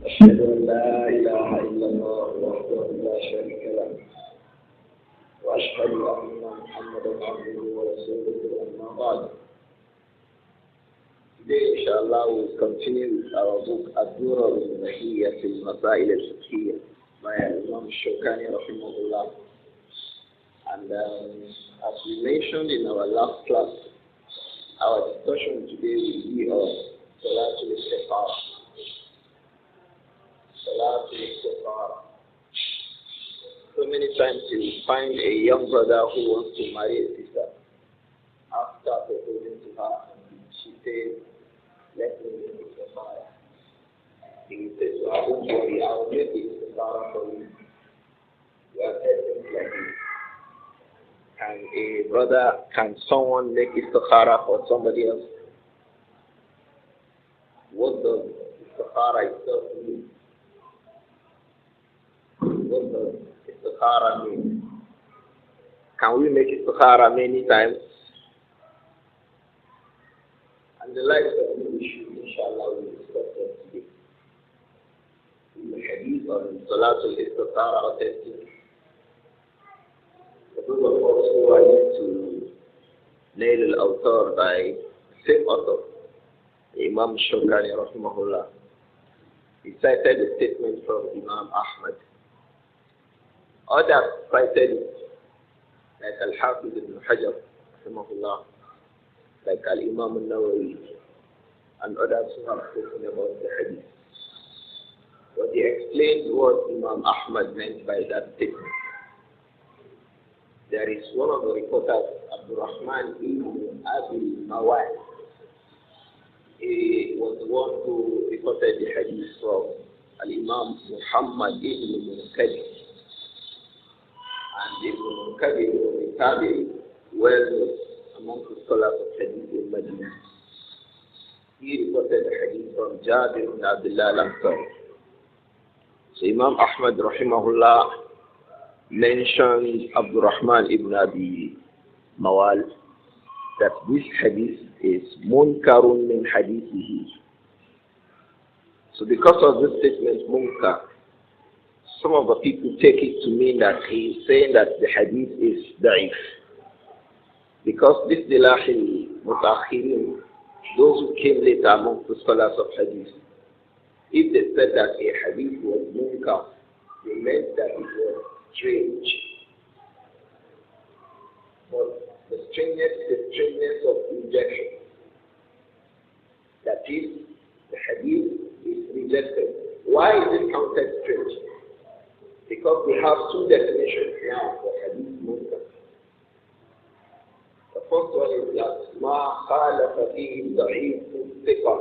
أشهد أن لا إله إلا الله وحده لا شريك له وأشهد أن محمدا عبده ورسوله أما بعد. Today, inshallah, we'll continue with our book Ad-Durar al-Mahiyya fil Masail al-Fiqhiyya by Imam Shawkani rahimahullah. And as we mentioned in our last class, our discussion today will be on Salatul Tataw'un. Salatul Tataw'un. So many times you find a young brother who wants to marry a sister. After proposing to her, she says, "Let me make it a fire." He says, "I don't worry, I will make it a fire for you." You have said things like this. Can someone make istikhara for somebody else? What does istikhara itself mean? What does istikhara mean? Can we make istikhara many times? And the likes of the issue, inshallah, we will discuss that today. In the hadith on Salatul Istikhara authentic. The book of us who are used to Nail al-Awtar by same author, Imam Shawkani rahimahullah. He cited a statement from Imam Ahmad. Others cited it, like Al-Hafiz ibn Hajar rahimahullah, like Al-Imam al-Nawawi, and others who have spoken about the hadith. But he explained what Imam Ahmad meant by that statement. There is one of the reporters, Abdurrahman ibn Abi Mawal. He was the one who reported the hadith from Al-Imam Muhammad ibn Munkadir. And Ibn Munkadir was a tabi, well among the scholars of hadith in Medina. He reported the hadith from Jabir ibn Abdullah al-Ansari. So Imam Ahmad rahimahullah mentioned Abdurrahman ibn Abi Mawal that this hadith is munkarun min hadithihi. So because of this statement munkar, some of the people take it to mean that he is saying that the hadith is da'if. Because this dilahil mutakhirin, those who came later among the scholars of hadith, if they said that a hadith was munkar, they meant that it was strange. But the strangeness of rejection. That is, the hadith is rejected. Why is it counted strange? Because we have two definitions now for hadith munkar. The first one is that ma khalafa fihi da'ifun thiqa.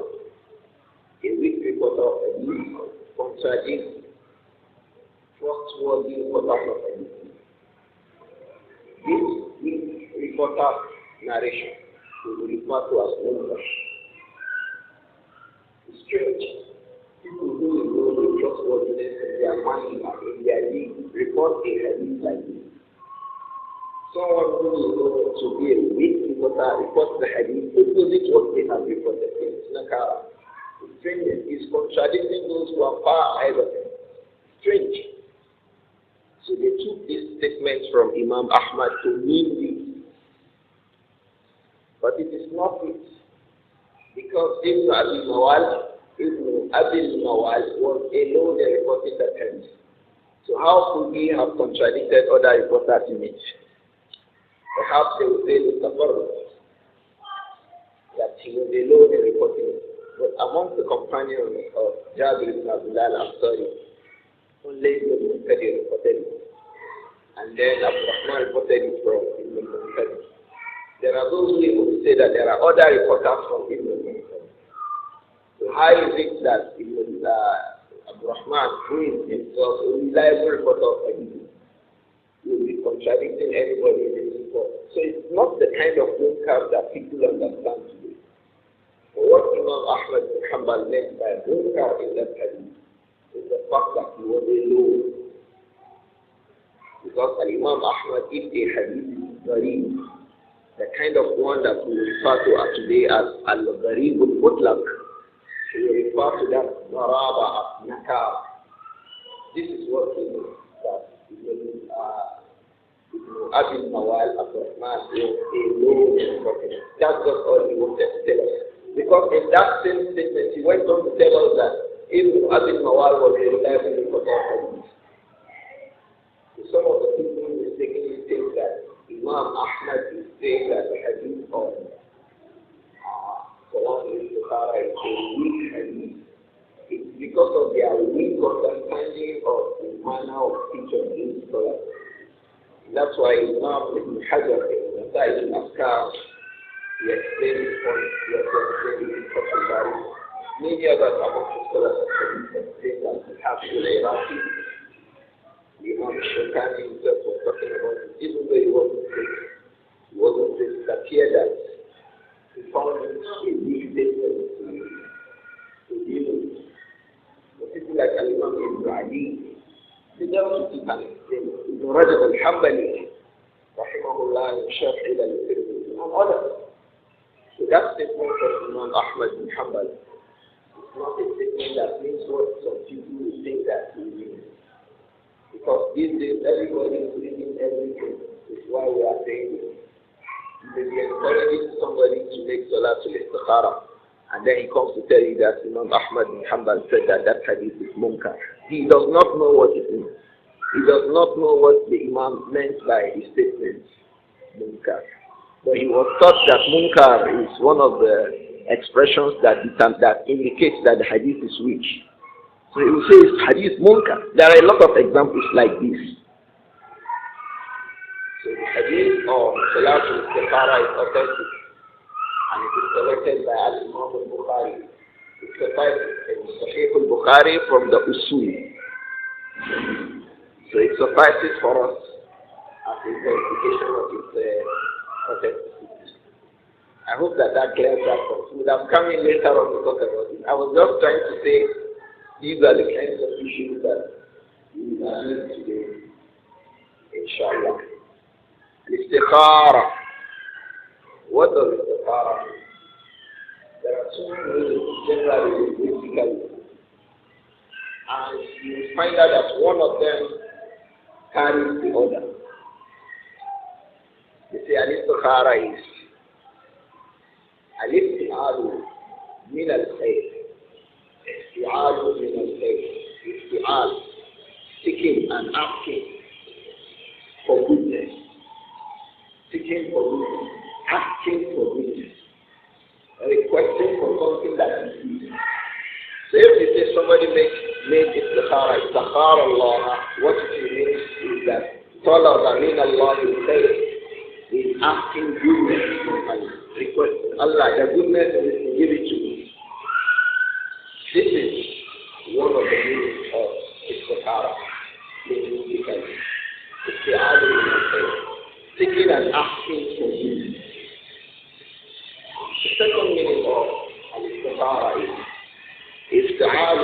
A weak reporter of hadith contradicts trustworthy reporter of hadith. This weak reporter narration we will refer to as munkar. It's strange. People who know the trustworthiness in their mind and in their league report a hadith like this. Someone who is known to be a weak reporter reports the hadith opposite what they have reported. It's nakara. It's strange. It's contradicting those who are far ahead of him. Strange. So they took this statement from Imam Ahmad to mean this. But it is not it. Because Ibn Abi Mawal was alone in reporting that hadith. So how could he have contradicted other reporters in it? Perhaps they would say that he was alone in reporting it. But among the companions of Jabir ibn Abdullah al-Ansari, only Ibn Munkadir reported it. And then Abdurrahman reported it from Ibn Munkadir. There are those who will say that there are other reporters from Ibn Munkadir. So how is it that Abdurrahman, who is himself a reliable reporter of hadith, will be contradicting everybody in his report? So it's not the kind of munkar that people understand today. But what Imam Ahmad bin Hanbal meant by munkar in that hadith is the fact that he was alone. Because Imam Ahmad, if a hadith is gharib, the kind of one that we refer to today as al-gharib al-mutlaq, he will refer to that gharaba as Askar. This is what we know that Abin Nawal Abdurrahman is a low prophet. That's just all he wanted to tell us. Because in that same statement, he went on to tell us that even Abin Nawal was a reliable reporter. So some of the people mistakenly think that Imam Ahmad is saying that the hadith of Salatul Tataw'un is a weak hadith. It's because of their weak understanding of the manner of each of these scholars. That's why Imam Ibn Hajar in the Sa'id al-Askar, he explained this point, he also explained it in Fathul Bari. Many others among the scholars of hadith have said that the Hafiz al-Iraqi, Imam Shawkani himself was talking about it, even though he wasn't sick, it appeared that he found it a weak statement to deal with. But people like Al-Imam Ibn Ali, they don't keep an explain. Ibn Rajab al-Hambali, rahimahullah, Shaykh al-Tirmidhi, and others. So that statement of Imam Ahmad bin Hanbal is not a statement that means what some people will think that he means. Because these days everybody is reading everything. That's why we are saying this. You may be encouraging somebody to make Salatul Istikhara, and then he comes to tell you that Imam Ahmad bin Hanbal said that that hadith is munkar. He does not know what it means. He does not know what the Imam meant by his statement, munkar. But he was taught that munkar is one of the expressions that indicates that the hadith is weak. So he will say it's hadith munkar. There are a lot of examples like this. So the hadith of Salatul Tataw'un is authentic, and it is collected by Al-Imam al-Bukhari. It suffices in Shaykh al-Bukhari from the Usul. So it suffices for us as a verification of its authenticity. I hope that clears that up. We would have come in later on to talk about it. I was just trying to say these are the kinds of issues that we are doing today, inshallah. Istikhara. What does istikhara mean? There are two meanings generally basically, and you find out that one of them carries the other. They say al-istikhara is al-isti'alu min al-khayr. Isti'alu min al-khayr. Isti'al, seeking and asking for goodness. Seeking for goodness. Asking for goodness. Requesting for something that is good. So if you say somebody made istikhara Allah, what it means is that talaba min Allah is asking goodness from Allah, requesting Allah, the goodness is to give it to me. This is one of the meanings of istikhara, linguistically. Seeking and asking for goodness. The second meaning of al-istikhara is استعاذ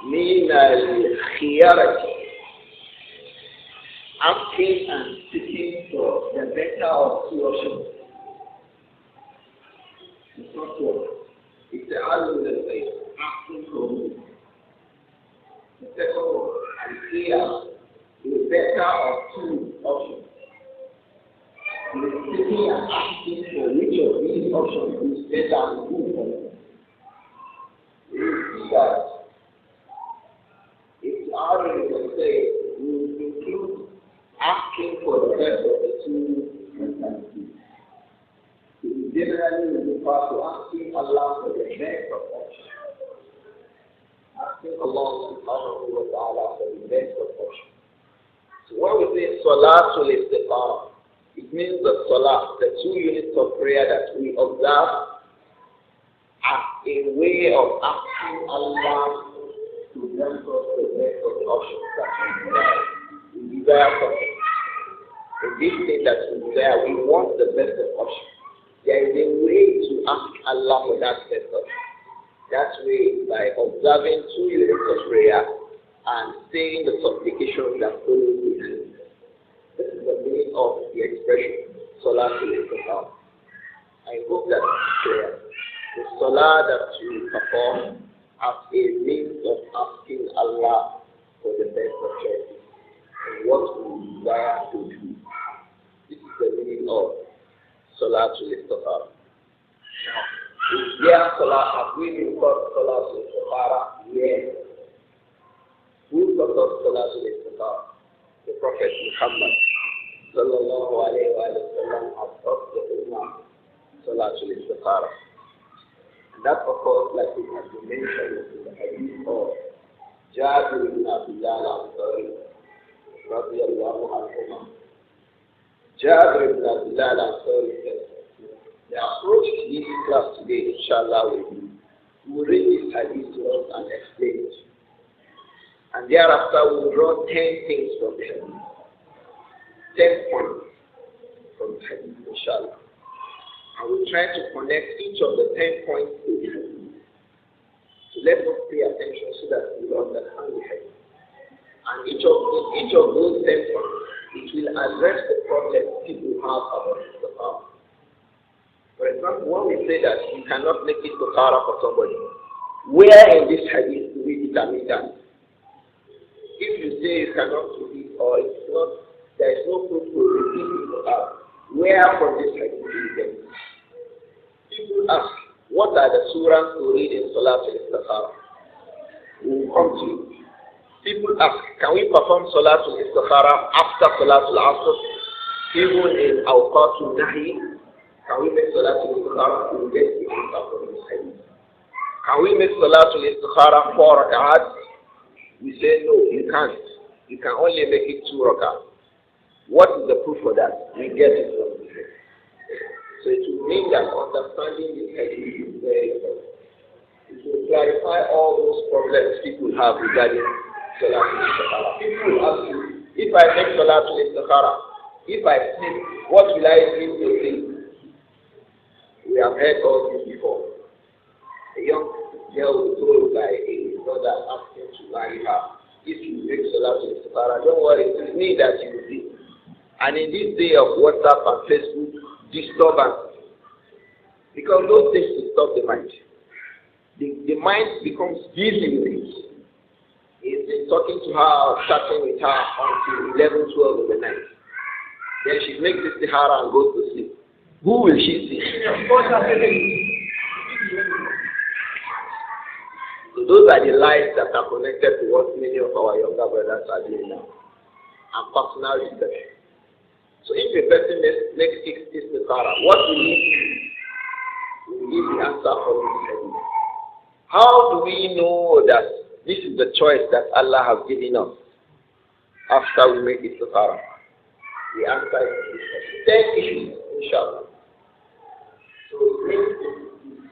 من الخيارة, asking and seeking for the better of two options. It's not one. استعاذ من الخير, asking for good. The second one, al-khiyar, the better of two options. You're seeking and asking for which of these options is better and good for you. That it's already to say we include asking for the best of the two alternatives. We generally refer to asking Allah for the best of options. Asking Allah subhanahu wa ta'ala for the best of options. So when we say Salatul Tataw'un, it means the Salah, the 2 units of prayer that we observe as a way of asking Allah to grant us the best of the options that we desire. We desire something. In this thing that we desire, we want the best of options. There is a way to ask Allah for that best option. That way, by observing 2 units of prayer and saying the supplication that follows it. This is the meaning of the expression Salatul Tataw'un. I hope that is clear. The salah that you perform as a means of asking Allah for the best of choices and what we desire to do. This is the meaning of Salatul Tataw'un. Is there Salah? Have we been taught Salatul Tataw'un? Yes. Who taught us Salatul Tataw'un? The Prophet Muhammad sallallahu alayhi wa sallam has taught the Ummah Salatul Tataw'un. And that occurs like it has been mentioned in the hadith of Jabir ibn Abdullah al-Ansari radiyallahu anhu. Jabir ibn Abdullah al-Ansari said, the approach to this class today, inshallah, will read this hadith to us and explain it. And thereafter, we will draw 10 things from the hadith. 10 points from the hadith, inshallah. And we'll try to connect each of the 10 points to the hadith. So let us pay attention so that we will understand the hadith. And each of those 10 points, it will address the problem people have about the power. For example, when we say that you cannot make it Bukhara for somebody, where in this hadith do we determine that? If you say you cannot do it or it's not, there is no proof to repeat it Bukhara, where from this hadith do you get it? People ask, what are the surahs to read in Salatul Istikhara? We will come to it. People ask, can we perform Salatul Istikhara after Salatul Asr? Even in Awqatul Nahi? Can we make Salatul Istikhara? We will get the answer from this hadith. Can we make Salatul Istikhara 4 rak'ahs? We say no, you can't. You can only make it 2 rak'ahs. What is the proof for that? We get it from this hadith. So it will mean that understanding this hadith is very important. It will clarify all those problems people have regarding Salatul Istikhara. People ask you, if I make Salatul Istikhara, if I sleep, what will I do to sleep? We have heard all this before. A young girl was told by a brother asking to marry her, if you make Salatul Istikhara, don't worry, it is me that you will see. And in this day of WhatsApp and Facebook, disturbance, because those things disturb the mind. The mind becomes busy with it. He's been talking to her, chatting with her until 11, 12 in the night. Then she makes this Sahara and goes to sleep. Who will she see? So those are the lies that are connected to what many of our younger brothers are doing now. And personal research. So if a person makes this Sahara, what will he do? We will give the answer for this hadith. How do we know that this is the choice that Allah has given us after we make it Sahara? The answer is 10 issues, inshallah. So this is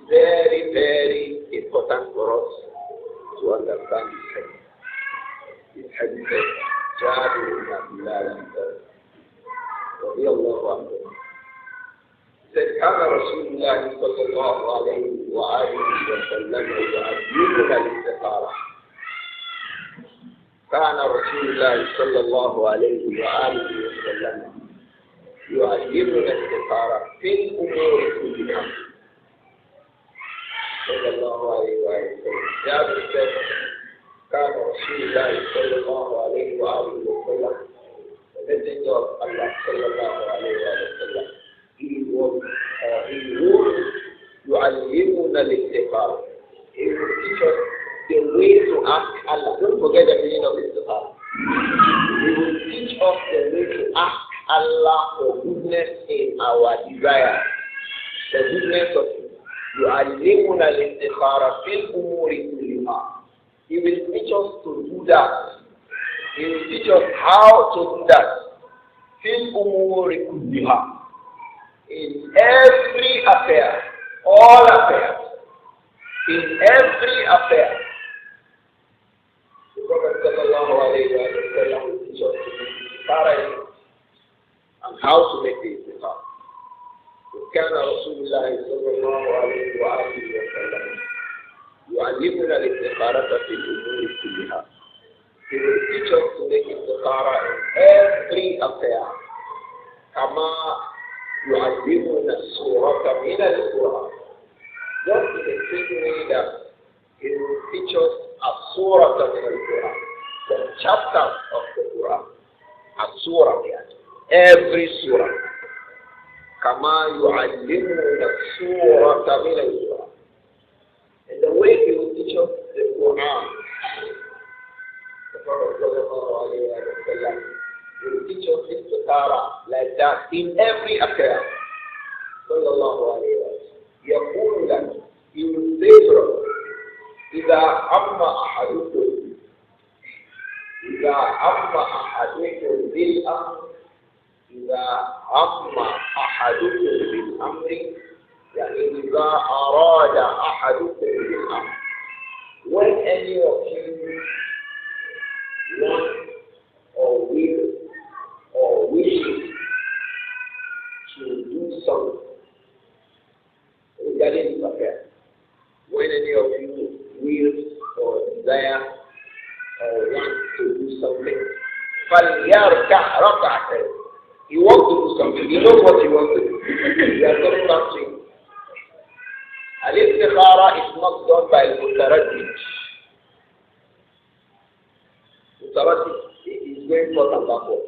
very, very important for us to understand this hadith. This hadith is Jabir ibn Abdullah رضي الله عنه. كان رسول الله صلى الله عليه وآله وسلم يعلمنا الاستخارة. كان رسول الله صلى الله عليه وآله وسلم يعلمنا الاستخارة في الأمور كلها. صلى الله عليه وآله وسلم. جابر كان رسول الله صلى الله عليه وآله وسلم. The messenger of Allah sallallahu alayhi wa sallam, he would يعلمنا الاستخارة. He will teach us the way to ask Allah. Don't forget the meaning of istikhara. He will teach us the way to ask Allah for goodness in our desire. The goodness of يعلمنا الاستخارة في الأمور كلها. He will teach us to do that. He will teach us how to do that. Fil umuri kulliha. In every affair, all affairs, in every affair. The Prophet sallallahu alayhi wa sallam will teach us to be parent and how to make the istikhara. وكان رسول الله صلى الله عليه وآله وسلم يعلمنا الاستخارة في الأمور كلها. He will teach us to make istikhara in every affair. Kama yu'allimuna surata min al-Qur'an. Just in the same way that He will teach chapters of the Quran. A surah here. Every surah. كما يعلمنا السورة من القرآن. And the way he will teach us the Quran, the Prophet will teach us this Torah like that in every affair. Sallallahu alayhi wa sallam. يقول لك, he will say to us, إذا أما أحدكم بالأمر إذا أما أحدكم بالأمر يعني إذا أراد أحدكم بالأمر. When any of you want or will or wishes to do something regarding this affair, when any of you wills or desire or want to do something, فَلْيَرْكَعْ رَكَعَتَيْنِ. He wants to do something. He knows what he wants to do. He has done something. Al-Istikhara is not done by Mutaraddid. Mutaraddid is going forth and backward.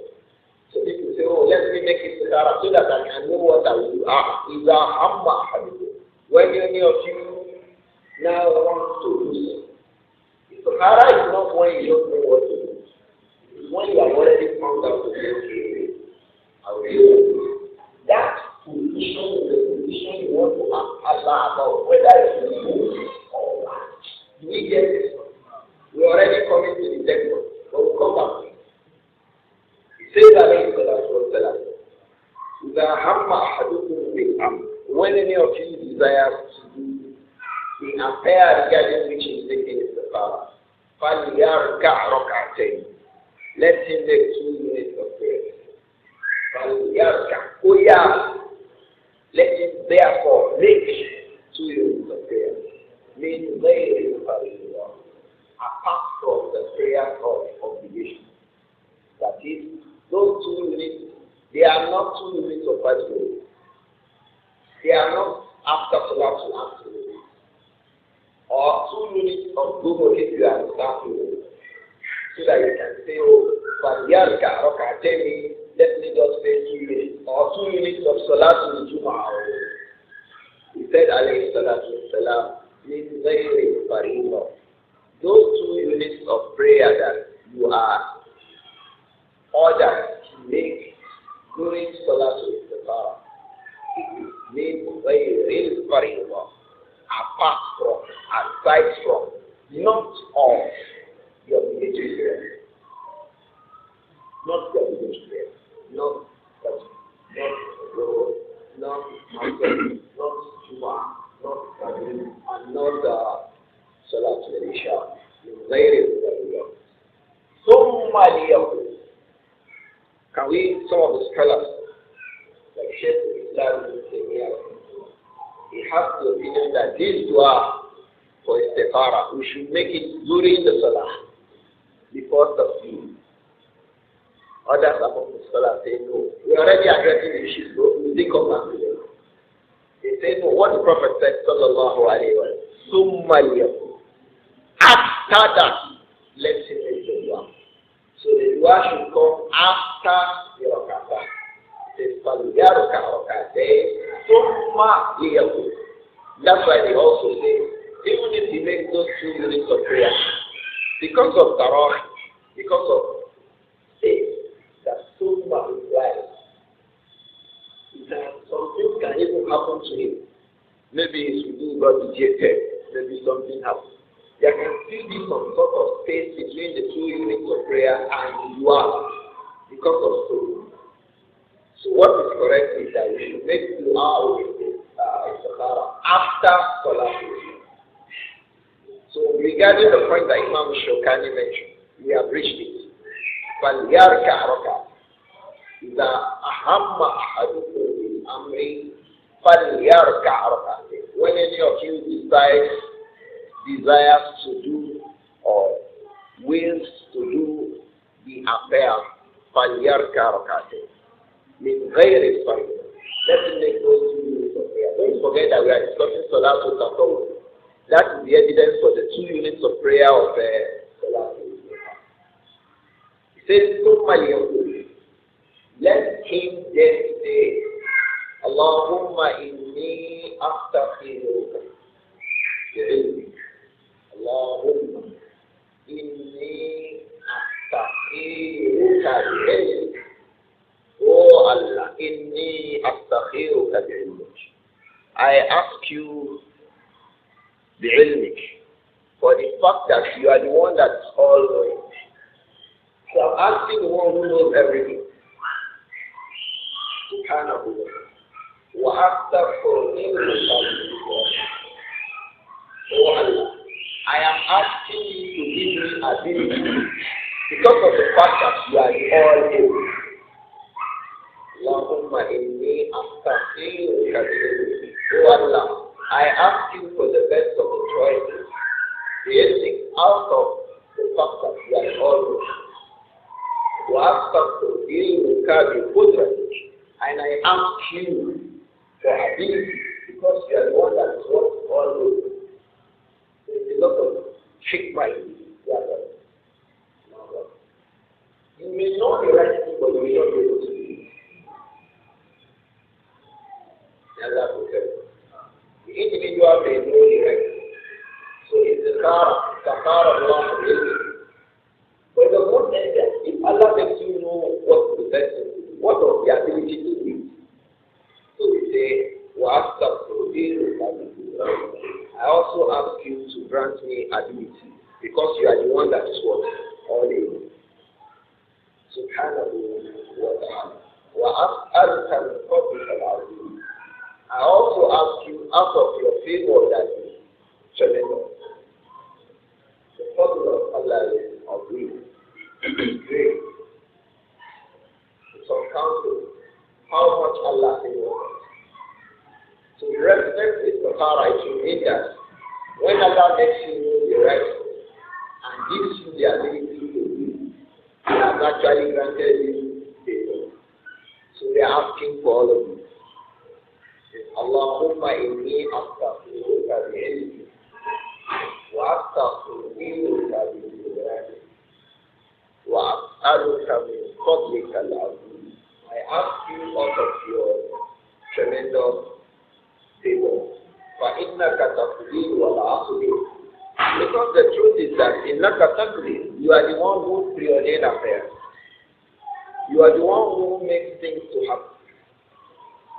So people say, oh, let me make Istikhara so that I can know what I will do. إِذَا أَمَّ أَحَدُكُمْ. When any of you now want to do something. Istikhara is not when you don't know what to do. It's when you have already found out to say, okay, I will do it. That position is the position you want to ask Allah about whether it's good or bad. Do we get this? We're already coming to the next one, but we'll come back. He says that when any of you desires to do the affair regarding which is taking the power, let him make 2 minutes of prayer. Let him therefore make 2 units of prayer. Meaning apart from the prayer of obligation. That is, those 2 units, they are not 2 units of 5 minutes. They are not after Salatul Tataw'un. Or 2 units of Google if you understand it. So that you can say, oh, let me just say 2 minutes, or 2 minutes of Salatul Jum'ah. He said, alayhi salatu wasalam, min ghayri fariḍah. Those 2 units of prayer that you are ordered to make during Salatul Tataw'un, min ghayri fariḍah, apart from, aside from, not of your obligatory prayer. Not the obligatory prayer. Not Road, not Mountain, not Juma, not Kabul, and not Salatul Isha. Can we, some of the scholars, like Shaykh Islam Ibn Taymiyyah, he has the opinion that this dua for istikhara, we should make it during the salah, before the Others among the scholars say no. We are already addressing the issues, so we will come back to them. They say no. What the Prophet said, sallallahu alayhi wa sallam, after that, let him make the dua. So the dua should come after the rakata. It says, that's why they also say, even if he makes those 2 units of prayer, because of tarah, because of faith, that Summa is right. Something can even happen to him. Maybe his wudu got dejected. Maybe something happened. There can still be some sort of space between the 2 units of prayer and dua because of soul. So what is correct is that we should make dua with istikhara after Salah. So regarding the point that Imam Shawkani mentioned, we have reached it. فَلْيَرْكَعْ رَكَعَةً إِذَا أَهَمَّ أَحَدُكُمْ بِالْأَمْرِ فَلْيَرْكَعْ رَكَعَةً. When any of you desires to do or wills to do the affair, فَلْيَرْكَعْ رَكَعَةً مِنْ غَيْرِ الْفَرْضِ. Let me make those 2 units of prayer. Don't forget that we are discussing Salatul Tataw'un. That is the evidence for the 2 units of prayer of Salatul. says, ثُمَّ لْيَقُولُ. Let him then say, Allahumma inni astaghfiruka bi'ilmik. Allahumma inni astaghfiruka bi'ilmik. Oh Allah, inni astaghfiruka bi'ilmik. I ask you bi'ilmik, for the fact that you are the one that is all knowing. So I'm asking the one who knows everything. Subhanahu wa astaghfiruka. Oh Allah, I am asking you to give me ability because of the fact that you are the all knowing. Allahumma inni astaghfiruka bi'ilmik. Oh Allah, I ask you for the best of the choices, creating out of the fact that you are all knowing. And I ask you for ability because you are the one that is what all knowing. There's a lot of hikmah. You may know the right thing, but you may not be able to do it. Allah will tell you. The individual may know the right thing. So it's the car of Allah. But the good thing that if Allah makes you know what the best thing to do, what of the ability to do, so we say, I also ask you to grant me ability because you are the one that is what? All able. Subhanahu wa ta'ala. وَأَسْأَلُكَ مِنْ فَضْلِكَ الْعَظِيمِ. I also ask you out of your favor that is tremendous. The fadl of Allah is great. It's uncountable how much Allah favors us. So we respect this Tahara, it will mean that when Allah makes you know the right and gives you the ability to do, He has actually granted you favor. So we are asking for all of you. Allahumma inni astaghfiruka bi'ilmik wa astaghfiruka bi'ilmik wa as'aluka min fadlika al-'azim. I ask you out of your tremendous favor. فَإِنَّكَ تَقْدِيرُ وَلَا أَقْدِيرُ. Because the truth is that إِنَّكَ تَقْدِيرُ, you are the one who preordain affairs. You are the one who makes things to happen.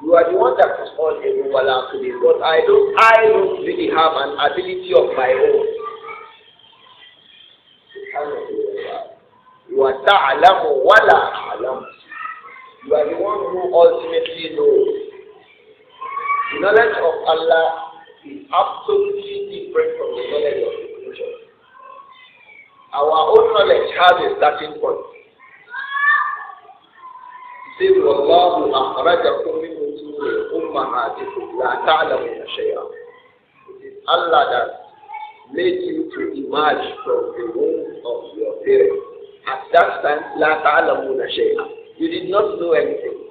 You are the one that is all able, wala aqdir. But I don't really have an ability of my own. You are ta'alamu wala a'lamu. You are the one who ultimately knows. The knowledge of Allah is absolutely different from the knowledge of the creation. Our own knowledge has a starting point. Say, Wallahu akhrajakum min butuni ummahatikum la ta'lamuna shay'an. It is Allah that made you to emerge from the womb of your parents. At that time, la ta'lamuna shay'an. You did not know anything.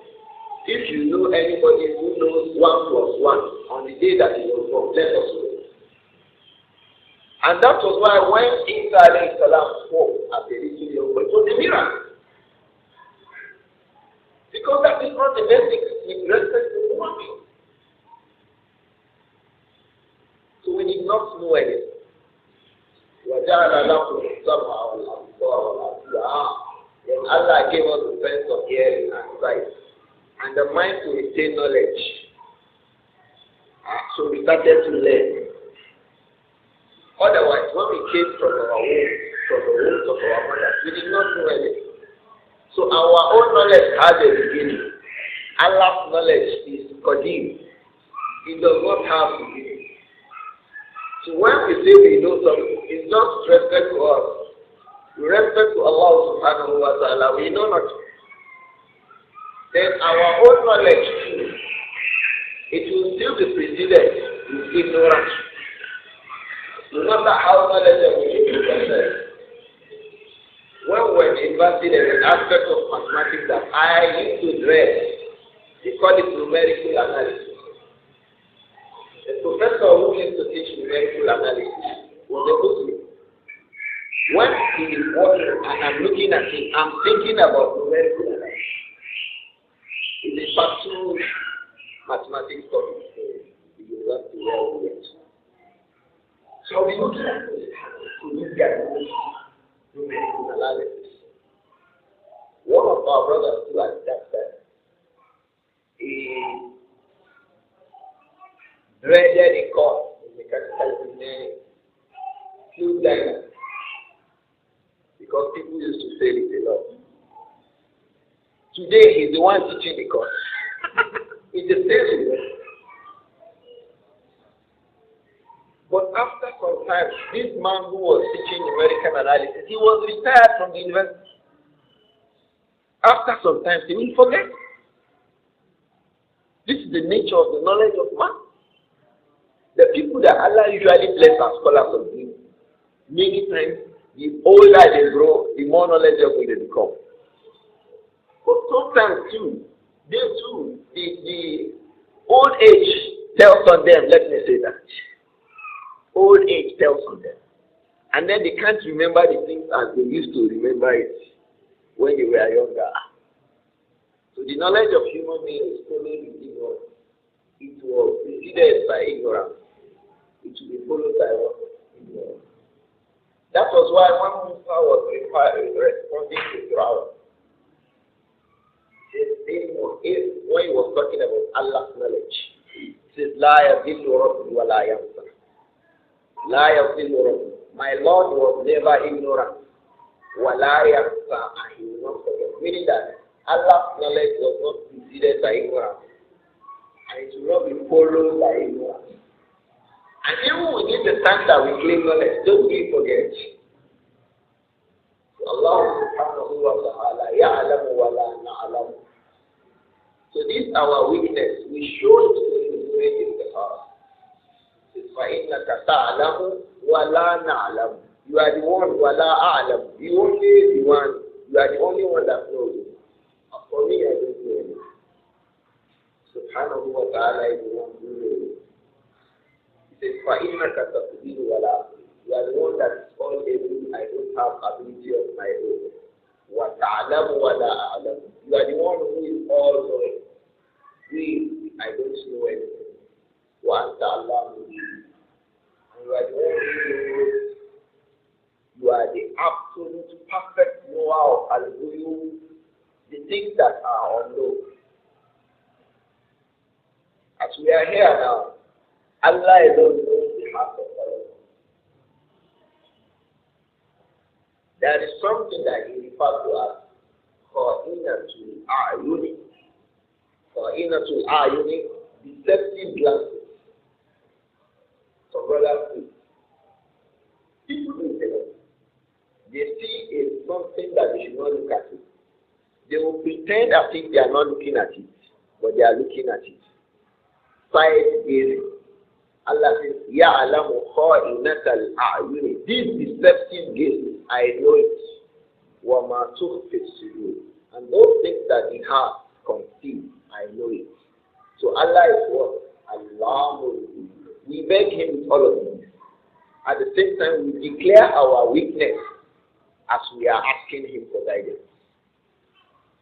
If you know anybody who knows 1 plus 1 on the day that he was born, let us know. And that was why when Isa alayhi salam spoke at the little young boy, it was a miracle. Because that is not the basic with respect to the one. So we did not know anything. وَجَعَلَ لَكُمُ السَّمْعَ وَالْأَبْصَارَ وَالْأَفْئِدَةَ. Then Allah gave us the sense of hearing and sight, and the mind to retain knowledge. So we started to learn. Otherwise, when we came from the wombs of our mothers, we did not know anything. So our own knowledge has a beginning. Allah's knowledge is qadim. It does not have beginning. So when we say we know something, it's just respect to us. We respect to Allah subhanahu wa ta'ala. We know not. Then our own knowledge too, it will still be preceded with ignorance. No matter how knowledgeable you yourself. When we were invested in an aspect of mathematics that I used to dread, they call it numerical analysis. The professor who used to teach numerical analysis was a Muslim. When he is working and I'm looking at him, I'm thinking about numerical analysis. It's a pastoral mathematics topic in the university where we went. So we look at this guy numerical analysis. One of our brothers who at that time, he dreaded a course in mechanical engineering, flew down because people used to say it a lot. Today he's the one teaching the course. It's the same way. But after some time, this man who was teaching numerical analysis, he was retired from the university. After some time, he will forget. This is the nature of the knowledge of man. The people that Allah usually bless as scholars of deen, many times, the older they grow, the more knowledgeable they become. But sometimes too, the old age tells on them, let me say that. Old age tells on them. And then they can't remember the things as they used to remember it when they were younger. So the knowledge of human beings is following the ignorance. It was preceded by ignorance. It will be followed by what? Ignorance. That was why when Musa was responding to Pharaoh, when he was talking about Allah's knowledge, he says, La yadillu rabbi wa la yansa. La yadillu rabbi. My Lord was never ignorant. Wa la yansa, and he will not forget. Meaning that Allah's knowledge was not preceded by ignorance, and it will not be followed by ignorance. And even within the time that we claim knowledge, don't we forget. Allah subhanahu wa ta'ala ya'lamu wa la na'lamu. So this is our weakness. We show it to in the heart. It's فَإِنَّكَ تَعْلَمُ وَلَا نَعْلَمُ. You are the one, وَلَا أَعْلَمُ. You only the one. You are the only one that knows. For me, I don't know anything. Subhanahu wa ta'ala is the one who knows. He says, فَإِنَّكَ تَقْدِيرُ وَلَا. You are the one that is all able. I don't have ability of my own. وَتَعْلَمُ وَلَا أَعْلَمُ. You are the one who is all knowing. I don't know anything. وَأَنْتَ عَلَّامُ الْغُيُوبِ. And you are the one who knows. You are the absolute perfect knower of al-ghuyub, the things that are unknown. As we are here now, Allah alone knows the heart of all. There is something that he refers to as qa'inatul a'yuni. Qa'inatul a'yuni, deceptive glances. So brothers, people do say they see something that they should not look at it. They will pretend as if they are not looking at it, but they are looking at it. Side gazing. Allah says, Ya'alamu kha'inatal a'yuni. These deceptive gazes, I know it. Wa ma tukhfi sudur. And those things that the heart conceive, I know it. So Allah is what? Allah. We beg Him with all of this. At the same time, we declare our weakness as we are asking Him for guidance.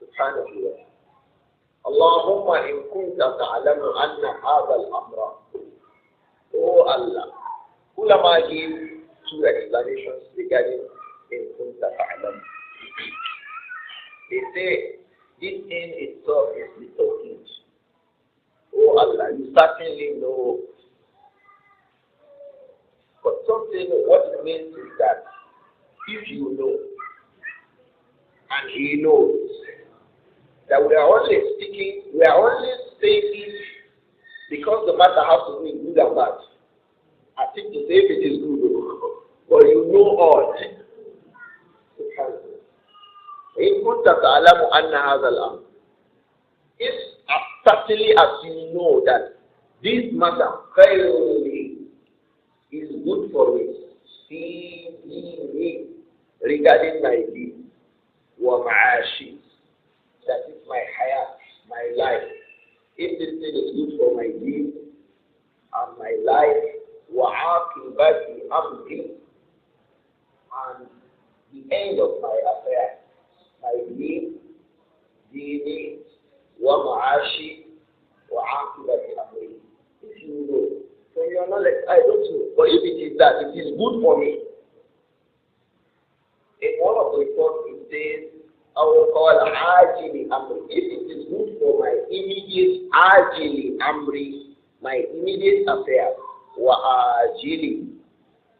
Subhanallah. Allahumma in kunta ta'lamu anna hadha al-amra. Oh Allah. Ulama give two explanations regarding in kunta ta'lamu. They say this thing itself is the tawhid. Oh Allah, you certainly know. But something, what it means is that if you know, and He knows, that we are only speaking, we are only saying it because the matter has to be good and bad. I think to say if it is good, but you know all. In kunta ta'lamu anna hadha al-amr. If certainly as you know that this matter clearly is good for me, see regarding my deed, wa ma'ashi, that is my hayat, my life. If this thing is good for my deed and my life, wa aqibati amri, and the end of my affair, my deen, dini, wa ma'ashi, wa aqibati amri. If you know, from your knowledge, I don't know. But if it is that, it is good for me. In one of the reports, it says, I will call ajili amri. If it is good for my immediate ajili amri, my immediate affair, wa ajili,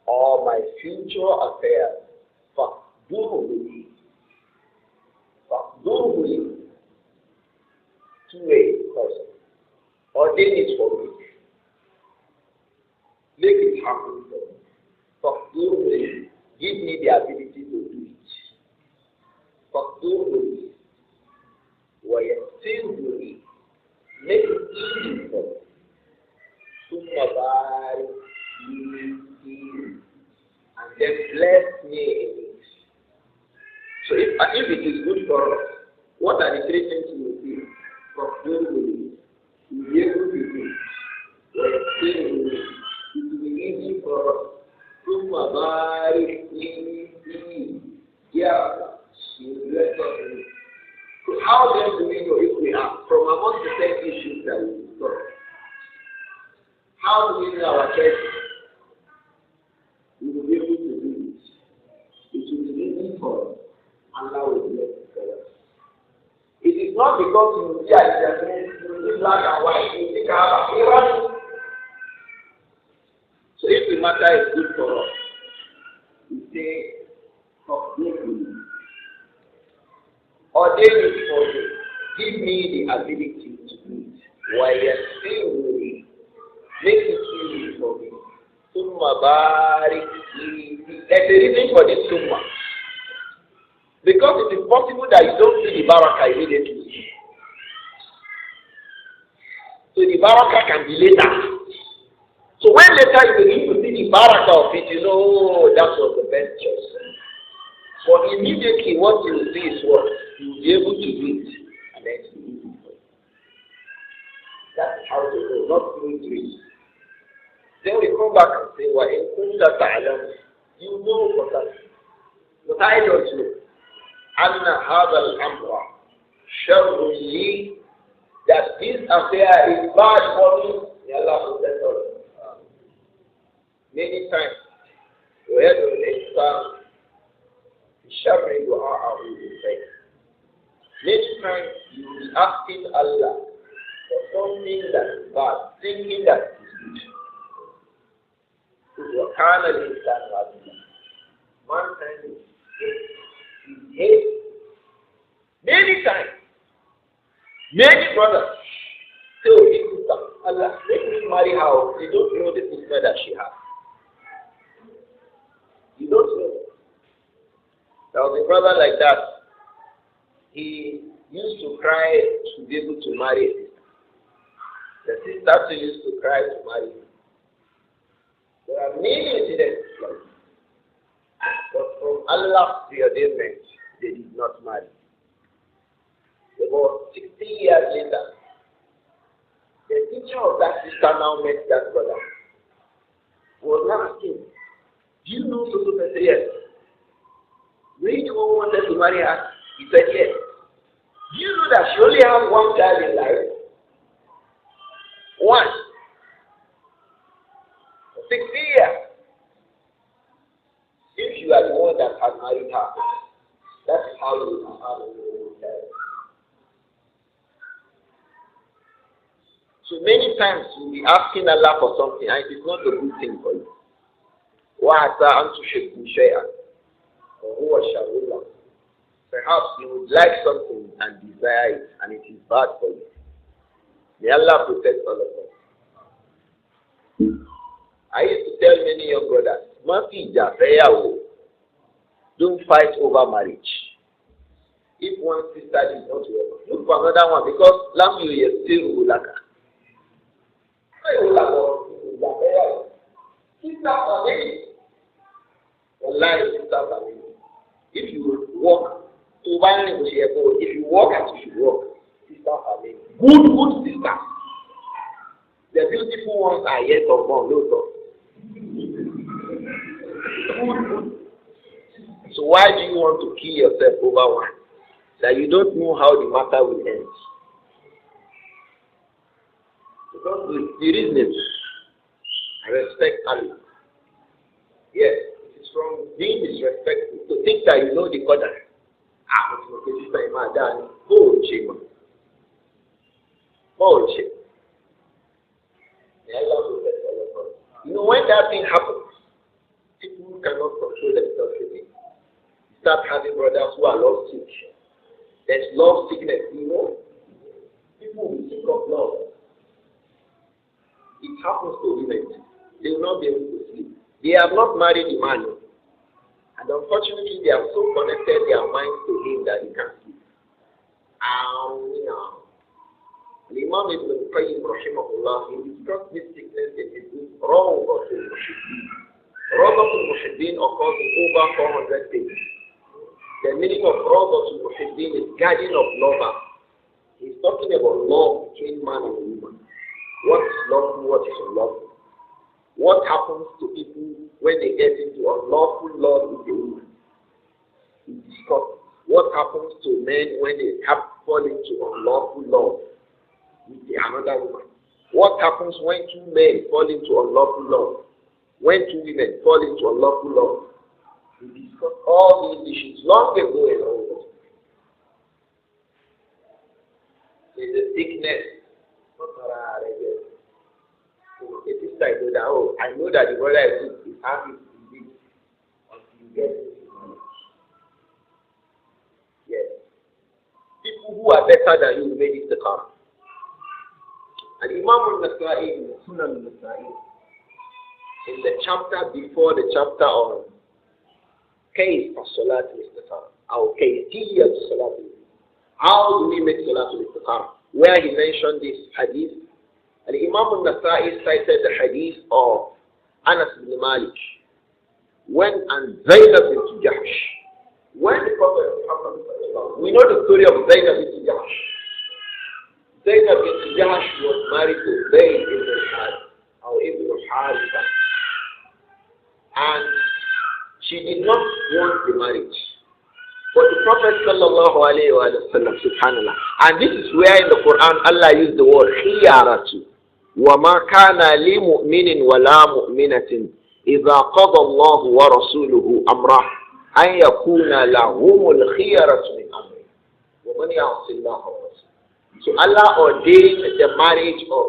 or my future affair, fakduruhu, two-way person. Ordain it for me. Make it happen for me. Fakduruhu, give me the ability to do it. Fakduruhu, wayassirhu, make it easy for me. Summa barik li, and then bless me in it. So if it is good for us, what are the three things we will do? Fakduruhu, we will be able to do it. Wayassirhu, it will be easy for us. Summa barik li, yeah, you will bless us in it. So how then do we know if we are from among the 10 issues that we discussed? How do we know our church? We will be able to do this. It will be easy for us. Allah will bless it for us. It is not because you see it black and white, you think I have a. So if the matter is good for us, we say, ordain it for me. Give me the ability to do it. While you're make it easy for me. Summa barik li. There's a reason for this summa. Because it is possible that you don't see the barakah immediately. So the barakah can be later. So when later you begin to see the barakah of it, you know, oh, that was the best choice. But immediately what you will see is what? You will be able to do it. And then it will be easy for you. That's how to go, not doing it. Then we come back and say, well, in Kunta Ta'alam, you know for that. But I don't know. Anna Hada al-Amra, Sharrun li, that this affair is bad for me. May Allah protect us. Many times, we have an exam, Sharri du'a will say. Many times, you will be asking Allah for something that is bad, thinking that it is good. وَكَانَ الْإِنسَانُ عَجُولًا. One time he hates many times. Many brothers say, oh, sister, Allah, let me marry her. They don't know the sister that she has. You don't know. There was a brother like that. He used to cry to be able to marry a sister. The sister too used to cry to marry him. There are many incidents like this. But from Allah's preordainment, they did not marry. About 60 years later, the teacher of that sister now met that brother. Was now asking, do you know so person? Yes. Which one wanted to marry her? He said yes. Do you know that she only has one child in life? One. 60 years. If you are the one that has married her, that's how you can have a child. So many times you'll be asking Allah for something and it is not a good thing for you. وَعَسَىٰ أَن تُحِبُّوا شَيْئًا وَهُوَ شَرٌّ لَكُمْ. Perhaps you would like something and desire it and it is bad for you. May Allah protect all of us. I used to tell many young brothers, don't fight over marriage. If one sister is not well, look for another one because lam you still ulaka. Sisters are many. Online sisters are many. If you walk to one negotiable, if you walk as you should walk, sisters are many. Good sisters. The beautiful ones are yet unborn, no talk. So why do you want to kill yourself over one? That you don't know how the matter will end. Because the reason is, I respect Allah. Yes, it is from being disrespectful to think that you know the Qadar. What's my sister in my dad? Bullshit. Bullshit. You know, when that thing happens, people cannot control themselves again. You start having brothers who are love sick. There's love sickness, you know. People will sick of love. It happens to women. They will not be able to sleep. They have not married the man. And unfortunately, they have so connected their minds to him that they can't sleep. The Imam Ibn al-Qayyim, rahimahullah, he discussed this sickness in his book, Rawdatul Muhibbin. Rawdatul Muhibbin occurs in over 400 pages. The meaning of Rawdatul Muhibbin is garden of lovers. He's talking about love between man and woman. What is lawful, what is unlawful? What happens to people when they get into unlawful love with a woman? He discussed what happens to men when they fall into unlawful love with another woman. What happens when two men fall into unlawful love? When two women fall into unlawful love? We discussed all these issues long ago in our world. There's a sickness. It is like that, oh, I know that the brother is happy to do this until you get it. Yes. People who are better than you made it the car. And Imam al-Nasa'i in the Sunan al-Nasa'i, in the chapter before the chapter on Kayf as-Salatul Istikhara, or Kayfiyyat as-Salatul Istikhara, how do we make Salatul Istikhara? Where he mentioned this hadith, and Imam al-Nasa'i cited the hadith of Anas ibn Malik, and Zaynab bint Jahsh. When the Prophet, we know the story of Zaynab bint Jahsh. Zaynab bint Jahsh was married to Zayd ibn al-Harith, or Ibn al-Harith, and she did not want the marriage. But the Prophet sallallahu alayhi wa sallam, subhanallah, and this is where in the Quran Allah used the word khiyaratu. وَمَا كَانَ لِمُؤْمِنٍ وَلَا مُؤْمِنَةٍ إِذَا قَضَى اللَّهُ وَرَسُولُهُ أَمْرًا أَنْ يَكُونَ لَهُمُ الْخِيَرَةُ مِنْ أَمْرِهِ وَمَنْ يَعْصِ اللَّهَ وَرَسُولَهُ. So Allah ordained the marriage of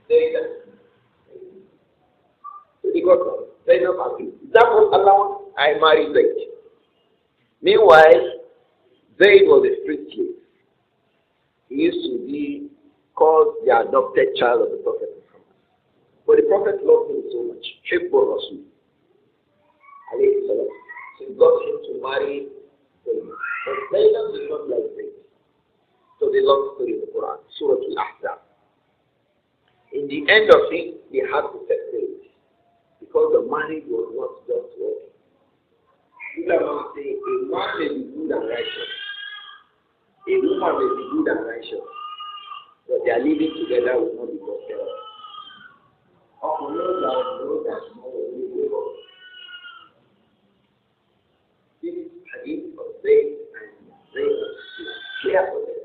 Zaynab. So he got married. Zaynab agreed. Is that what Allah wants? I married Zayd. Meanwhile, Zayd was a free slave. He used to be called the adopted child of the Prophet Muhammad. But the Prophet loved him so much. Hibbul Rasul. Alayhi salam. So he got him to marry Zayd. But Zaynab did not like Zayd. So the long story in the Quran, Surah Al-Ahzab. In the end of it, they had to separate. Because the marriage was not just working. Ulama say a man may be good and righteous. A woman may be good and righteous. But their living together will not be possible. This hadith of Zayd and Zaynab is clear for them.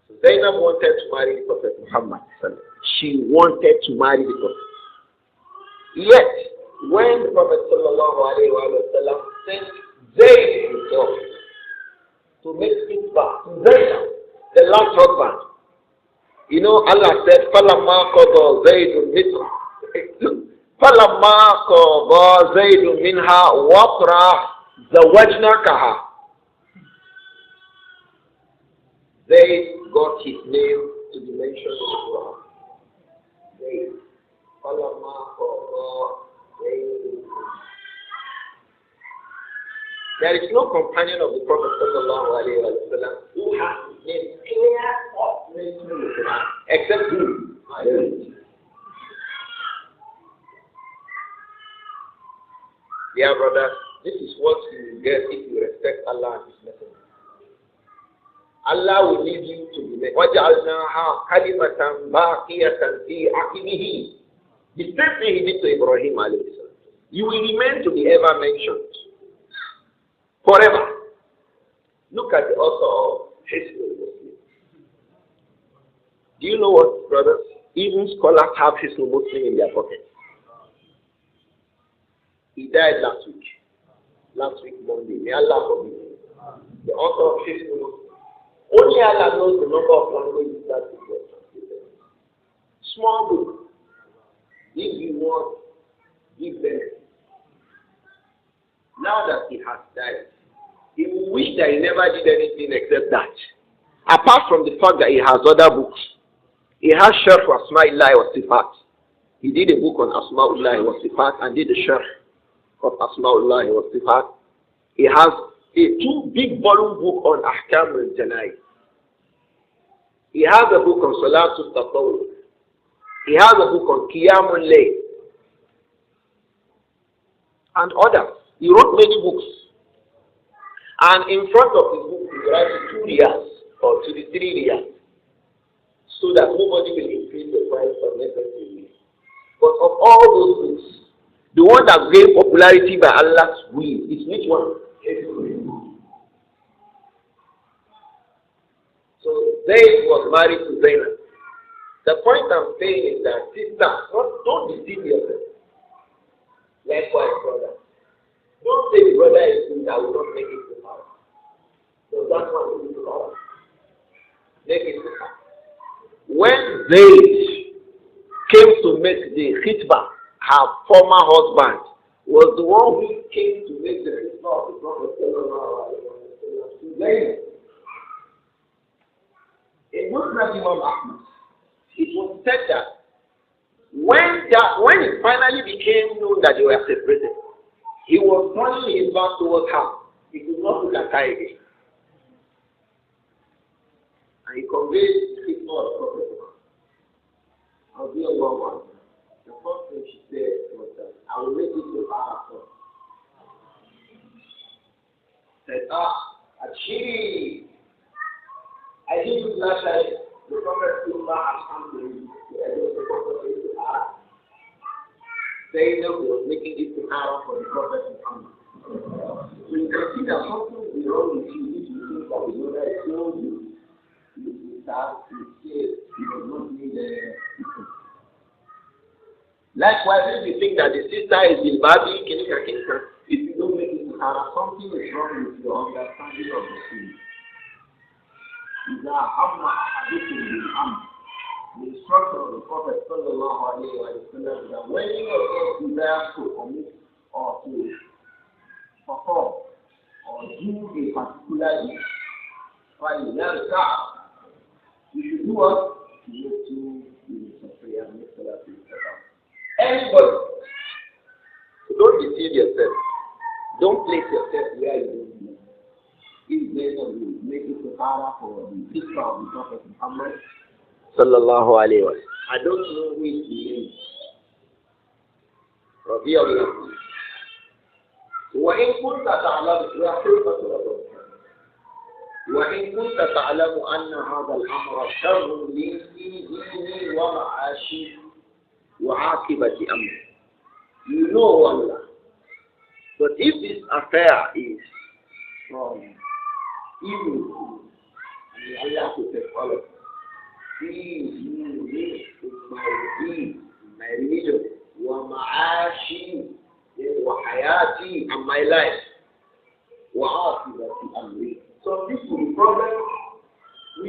So Zaynab wanted to marry the Prophet Muhammad. She wanted to marry the Prophet. Yet, when the Prophet sallallahu alayhi wa sallam sent Zayd himself to make things back to Zaynab, the last husband, you know, Allah said, فَلَمَّا قَضَى زَيْدٌ مِنْهَا فَلَمَّا قَضَى زَيْدٌ مِنْهَا وَطْرًا زَوَّجْنَاكَهَا. Zayd got his name to be mentioned in the Quran. Zayd. فَلَمَّا قَضَى زَيْدٌ. There is no companion of the Prophet sallallahu alayhi wa sallam who has his name clear up mentioned in the Quran, except who? Dear brothers, this is what you will get if you respect Allah and His Messenger. Allah will lead you to the next. وَجَعَلْنَاهَا كَلِمَةً بَاقِيَةً فِي عَقِبِهِ. The same thing He did to Ibrahim alayhi salam. You will remain to be ever mentioned. forever. Look at the author of Hisnul Muslim. Do you know what, brothers? Even scholars have Hisnul Muslim in their pocket. He died last week. Last week, Monday. May Allah forgive him. The author of Hisnul Muslim. Only Allah knows the number of languages that book was translated. Small book. If you want, give them. Now that he has died, he will wish that he never did anything except that. Apart from the fact that he has other books. He has Sharh Asma'illah wa Sifat. He did a book on Asma'ullah wa Sifat and did a Sharh of Asma'ullah wa Sifat. He has a 2 big volume book on Ahkam al-Janai. He has a book on Salatul Tataw'un. He has a book on Qiyam al-Layl. And others. He wrote many books. And in front of his book, he writes 2 riyals or 3 riyals. So that nobody will increase the price unnecessarily. But of all those books, the one that gained popularity by Allah's will is which one? So Zayd was married to Zainab. The point I'm saying is that sisters, don't deceive yourself. Likewise, brother. Don't say the brother is good, I will not make it to her. So that's what we do to her. Make it to her. When Zayd came to make the khitbah, her former husband was the one who came to make the khitbah of the Prophet to Zayd. In Muslim Imam Ahmad, it was said that when it finally became known that they were separated, he was turning his back towards her. He could not look at her again. And he conveyed the khitbah of the Prophet. I'll be a one. The first thing she said was that I will make it to her. Said, Achiri. I didn't do that time. The Prophet has come to me. The Prophet said to her. Zainab was making it to her for the Prophet to come. So you can see that something will be wrong with you if you think that the Lord has told you. You start to say you will not need likewise, if you think that the sister is in Babi, if you don't make it to her, something is wrong with your understanding of the sin. The instruction of the Prophet sallallahu alayhi wa sallam is that when you are desire to commit or to perform or do a particular deed, you should do what? You need to do prayer and make Salatul Tataw'un. Anybody. So don't deceive yourself. Don't place yourself where you don't belong. If there's no will, make it to Hara for the picture of the Prophet Muhammad sallallahu alayhi wa sallam. I don't know who is the name. Rabbi Allah. وإن كنت تعلم أن هذا الأمر شر لي في ديني ومعاشي وعاقبة أمري. You know Allah. But if this affair is from evil, and Allah protect all of us. Please, my deed, my religion, ومعاشي, وحياتي, and my life, وعاقبة أمري. So this will be problem. The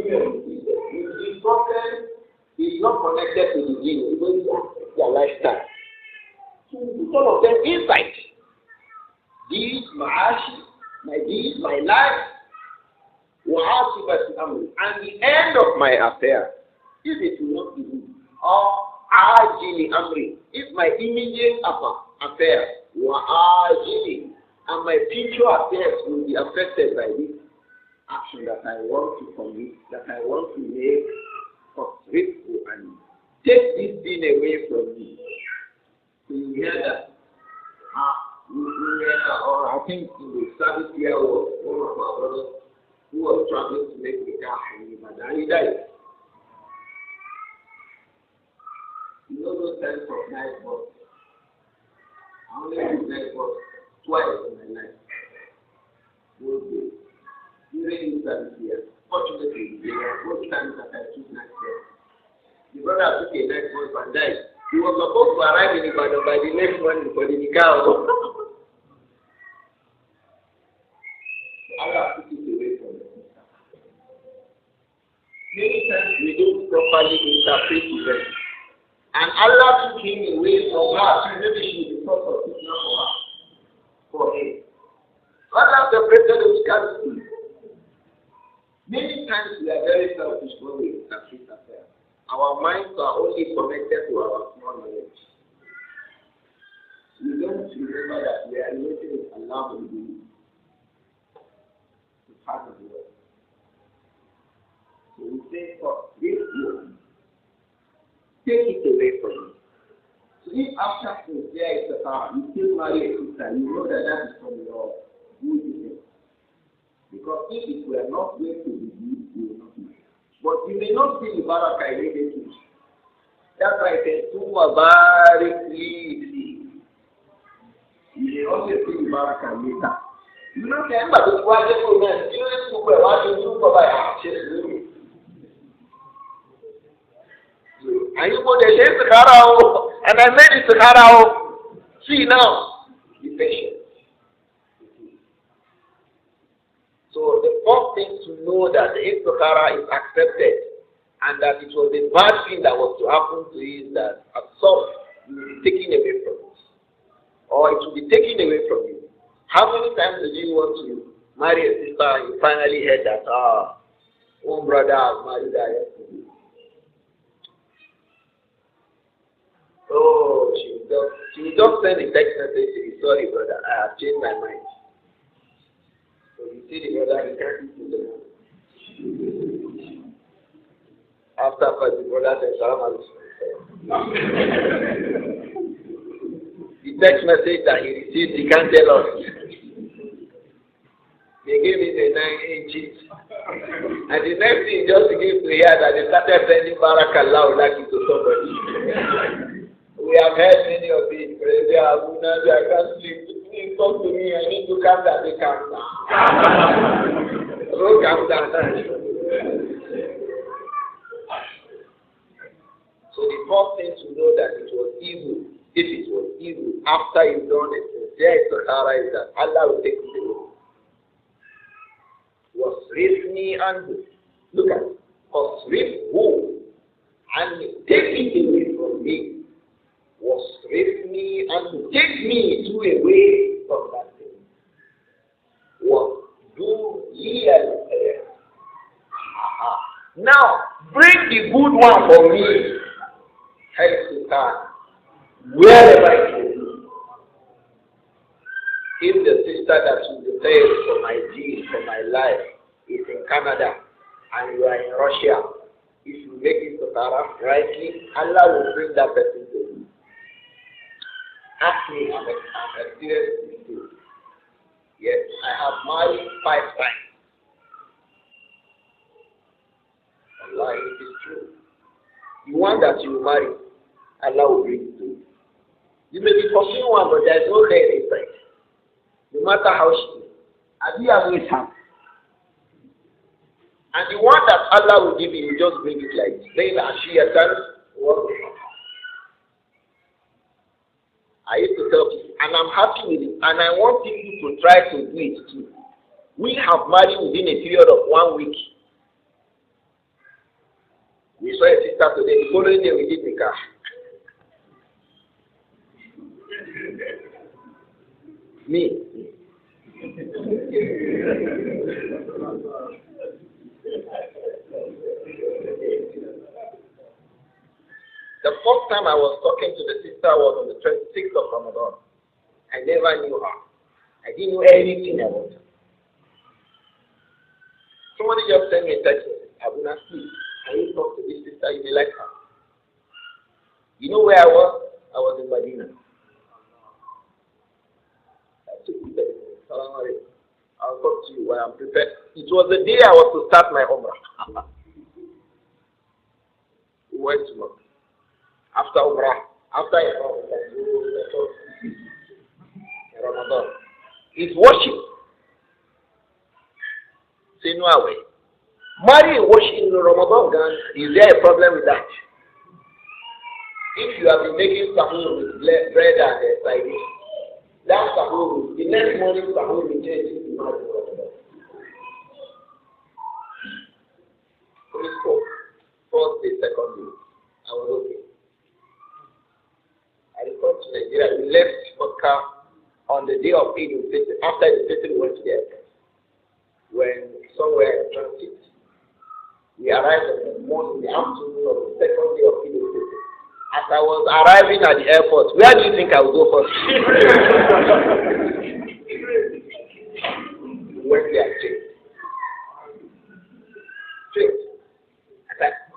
problem is not connected to the deen, it's their lifestyle. So all of them inside. These ma'ashi, my deeds, my life, وعاقبة أمري, and the end of my affair, if it will not be good, or ajili amri, if my immediate affair, وعاجلي, and my future affairs will be affected by this action that I want to commit, that I want to make grateful and take this thing away from me. So you hear that? Or I think in the service here was one of our brothers who was traveling to make the car and he died. You know those times of night bus? I only did night bus twice in my life. UK next month and died. He was supposed to arrive in Ibadan by the next morning for the nikah. Allah took it away from them. Many times we don't properly interpret events. And Allah took him away from her. So maybe she will be thought of it now for him. Allah separated the wicked. Many times we are very selfish when we interpret affairs. Our minds are only connected to our small knowledge. We don't remember that we are related with Allah to the part of the world. So we say, for this world, take it away from you. So if after there is a car, you still marry a sister, you know that that is from your good. Because if it were not going to be good, you will not do it. But you may not see the barakah immediately. That's why I said, you may always see the barakah later. You know, remember the wonderful man, you know, what you do for my action. And you go there, and I made it to see now, be patient. So the first thing to know that the istikhara is accepted and that it was a bad thing that was to happen to you is that at some you will be taken away from it. Or it will be taken away from you. How many times did you want to marry a sister and you finally heard that, one brother has married her yesterday? Oh, she will just send a text message to you, sorry brother, I have changed my mind. So you see the brother, he can't do the after the brother says, Salam alaikum. The text message that he received, he can't tell us. They gave it a 9 inches. And the next thing just to give to hear that they started sending Barakallah like it to somebody. We have heard many of these. They are Abu Naasir, I can't sleep. Please talk to me. I need to calm down. They calm down. So calm down. So the first thing to know that it was evil, if it was evil, after you've done it, there is that Allah will take it away. Wasrifni anhu. Look at it. Wasrifhu. And take it away from me. Wasrifni anhu. Take me away from that thing. What do ye now bring the good one for me. Help you can. Wherever it is. If the sister that you declared for my deed, for my life, is in Canada and you are in Russia, if you make it to Tara rightly, Allah will bring that person to you. Ask me, I'm experienced with you. Yes, I have married 5 times. Allah, it is true. The one that you marry, Allah will bring it to you. You may be pursuing one, but there is no hair inside. No matter how she is. And you are with her. And the one that Allah will give you, you just bring it like this. Then she has done what? I used to tell people, and I'm happy with it, and I want people to try to do it too. We have married within a period of 1 week. We saw a sister today, the following day we did the car. Me. The first time I was talking to the sister was on the 26th of Ramadan. I never knew her. I didn't know anything about her. Somebody just sent me a text message. Abu Naasir, can you talk to this sister? You may like her. You know where I was? I was in Medina. I'll talk to you when I'm prepared. It was the day I was to start my Umrah. We went to Makkah. After Umrah, after Ramadan, it's worship. Say no away. Marry worship in Ramadan, is there a problem with that? If you have been making sahur with bread and side dish, that sahur, the next morning sahur will change into magic. First day, second day, I was okay. I returned to Nigeria. We left Makkah on the day of Eid al-Fitr. After the Fitr, we went to the airport. When somewhere in transit, we arrived on the morning, the afternoon of the second day of Eid al-Fitr. As I was arriving at the airport, where do you think I would go first? Went there straight. Straight.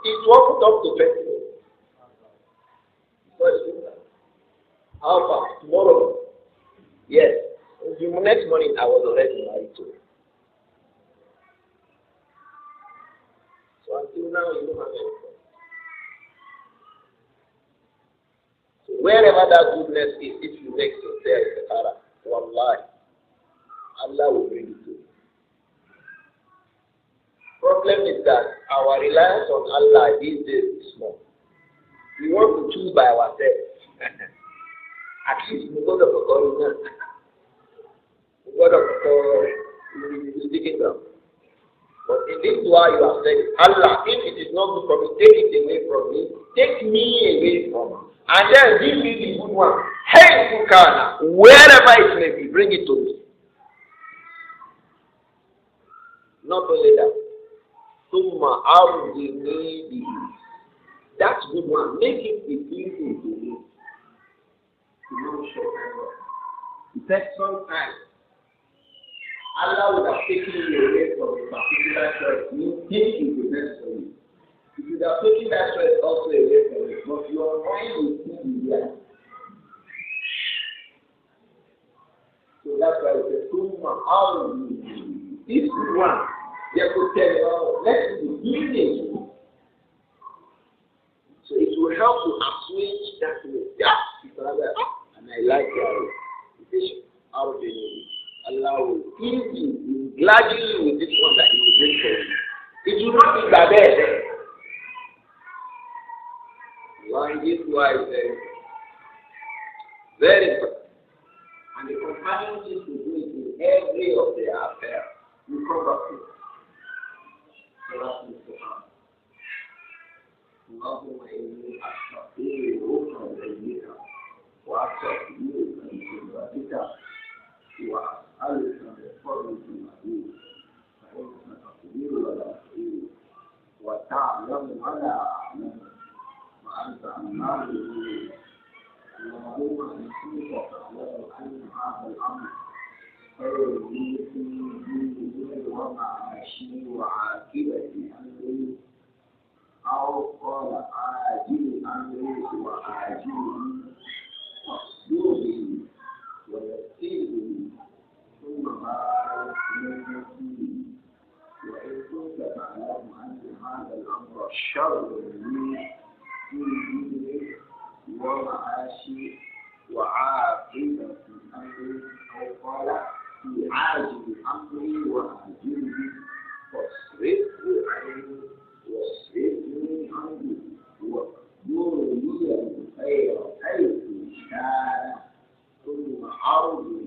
It wasn't up to 20 minutes. How far? Tomorrow? Yes. The next morning I was already married to her. So until now you don't have anything. So wherever that goodness is, if you make sincere istikhara, wallahi, Allah will bring it to you. Problem is that our reliance on Allah these days is small. We want to choose by ourselves. At least we go to the Quran. We go to the Quran. We stick it down. But in this dua you have said, Allah, if it is not good for me, take it away from me. Take me away from me. And then give me the good one. Hey, Fukana, wherever it may be, bring it to me. Not only that. Summa awdini. That's good one. Make it easy to me. He said sometimes Allah would have taken you away from a particular choice. You think it will best for you. If you would have taken that choice also away from it, but your mind will still be there. So that's why it says, Summa awdini. This good one. They could tell you, oh, let's be easy. So it will help to assuage that way. Yeah, and I like your vision. How do you Allah will ease you, will gladden you with this one that He will bring for you. It will not be bad. Why this why very important. And the companions used to do it in every of their affairs. You come back to it. اللهم إني أستغفرك إليك وأستغفرك لخدمتك وأسألك من فضلك المعروف فإنك تقدر ولا تقدر وتعلم ولا أعلم وأنت علام الغيوب اللهم نسألك تعلم أن هذا الأمر خير لي في ديني ومعاشي وعاقبة أمري أو قال عاجل أمري وعاجله واصبرني ويسرني ثم بارك لي فيه وإن كنت تعلم أن هذا الأمر شر لي في ديني ومعاشي وعاقبة أمري أو قال في عاجل أمري وعاجله فاصرفه عني واصرفني عنه واقدر لي الخير حيث كان ثم أرجو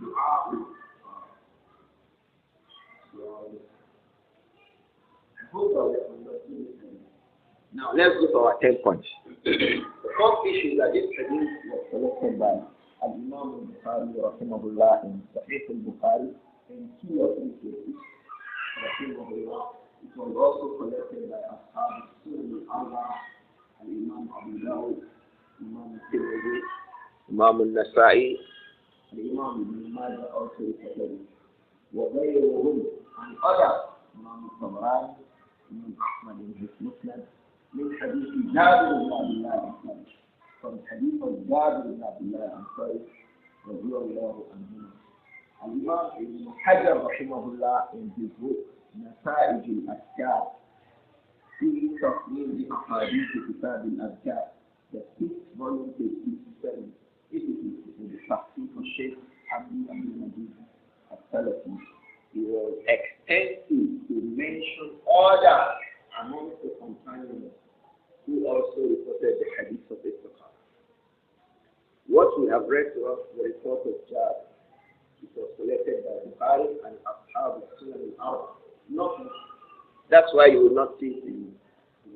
دعاء. Now let's go to our 10 points. The first issue that this hadith was selected by Al-Imam al-Bukhari rahimahullah in Sahih al-Bukhari in 2 or 3 cases. It was also collected by Ashab Sunnah Allah, Al-Imam Abu Dawud, Imam al-Tirmidhi, Imam al-Nasa'i, Al-Imam Ibn Majah also reported it. وغيرهم and others, Imam al-Tabrani, Imam Ahmad in his Musnad, من حديث جابر بن عبد الله from hadith of Jabir ibn Abdullah رضي الله عنهما. Al-Imam Ibn Hajar rahimahullah in his book نتائج الأذكار في تقرير أحاديث كتاب الأذكار, the 6th volume page 57, it is in the Tafsir of Shaykh Abu Naasir At-Tasfiyah. He was extensive to mention order among the companions what we have read to us, the report of Jad, it was collected by Bukhari and Ashab Sunan al-Arab. Nothing. That's why you will not see it in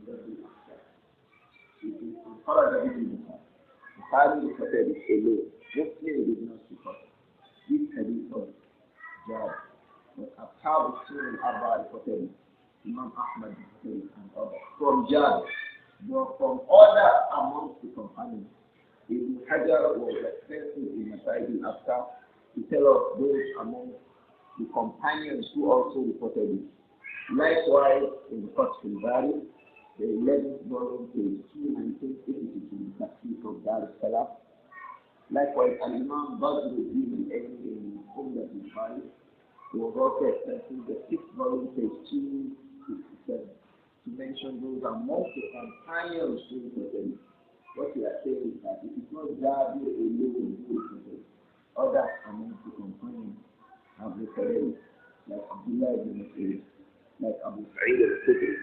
the it is in Bukhari reported it alone. Muslim did not report this hadith of Jad. But Ashab Sunan al-Arab reported it. Imam Ahmad reported it and others. From Jad, but from other amongst the companions. Ibn Hajar was extensive in Masaid al-Afkar to tell us those among the companions who also reported it. Likewise, in the Fath al-Bari, the 11th volume, page 219, in the Tasfiyah of Dar al-Salam. Likewise, Al-Imam Badruddin al-Aini in Umdat al-Bari, he was also extensive, the 6th volume, page 257, to mention those among the companions who reported it. What we are saying is that it is not Jabir alone who is others among the companions have referred it, like Abdullah ibn Mas'ud, like Abu Sa'id al-Khudri,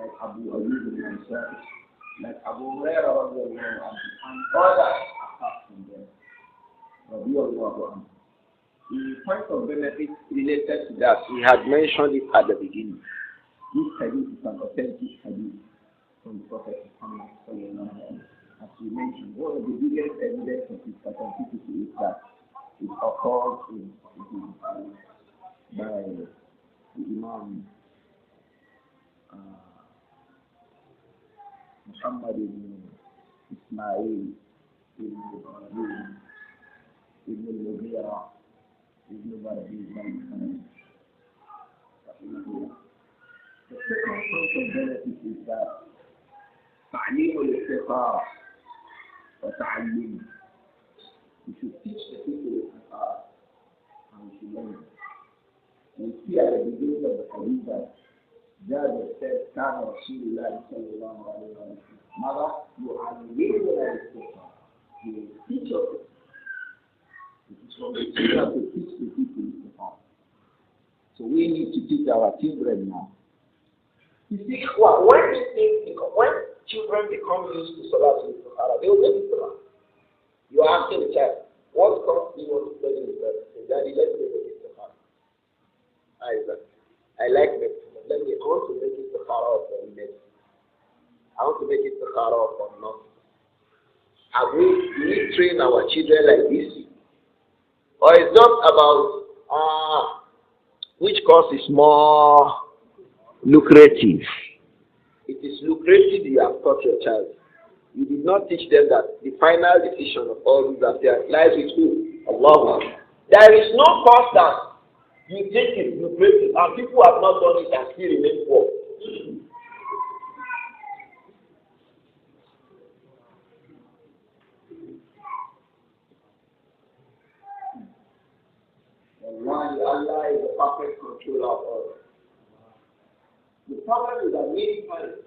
like Abu Ayyub al-Ansari, like Abu Hurairah and others apart from them. The point of benefit related to that, we had mentioned it at the beginning. This hadith is an authentic hadith from the Prophet Muhammad sallallahu alaihi wasallam. As we mentioned, one of the biggest evidence of its authenticity is that it occurs in by the Imam Muhammad ibn Ismail ibn Ibrahim ibn al-Mughira ibn Barbi. The second point of benefit is that تعليم الاستقامة وتعليم. We should teach the people istiqamah and we should learn it. We see at the beginning of the hadith that Jabir said, كان رسول الله صلى الله عليه وسلم ماذا يعلمنا الاستقامة. He will teach us. It is from the teacher to teach the people istiqamah. So we need to teach our children now. You see, when children become used to Salatul Tataw'un, they will make it Salah. You are asking the child, what course do you want to study with us? Daddy, let's make it Salah. I like medicine. I want to make it Salah for medicine. I want to make it Salah for nothing. Do we train our children like this? Or it's just about which course is more lucrative? It is lucrative you have taught your child. You did not teach them that the final decision of all these affairs lies with who? Allah. There is no course that you think is lucrative and people have not done it and still remain poor. Allah is the perfect controller of all. The problem is that many times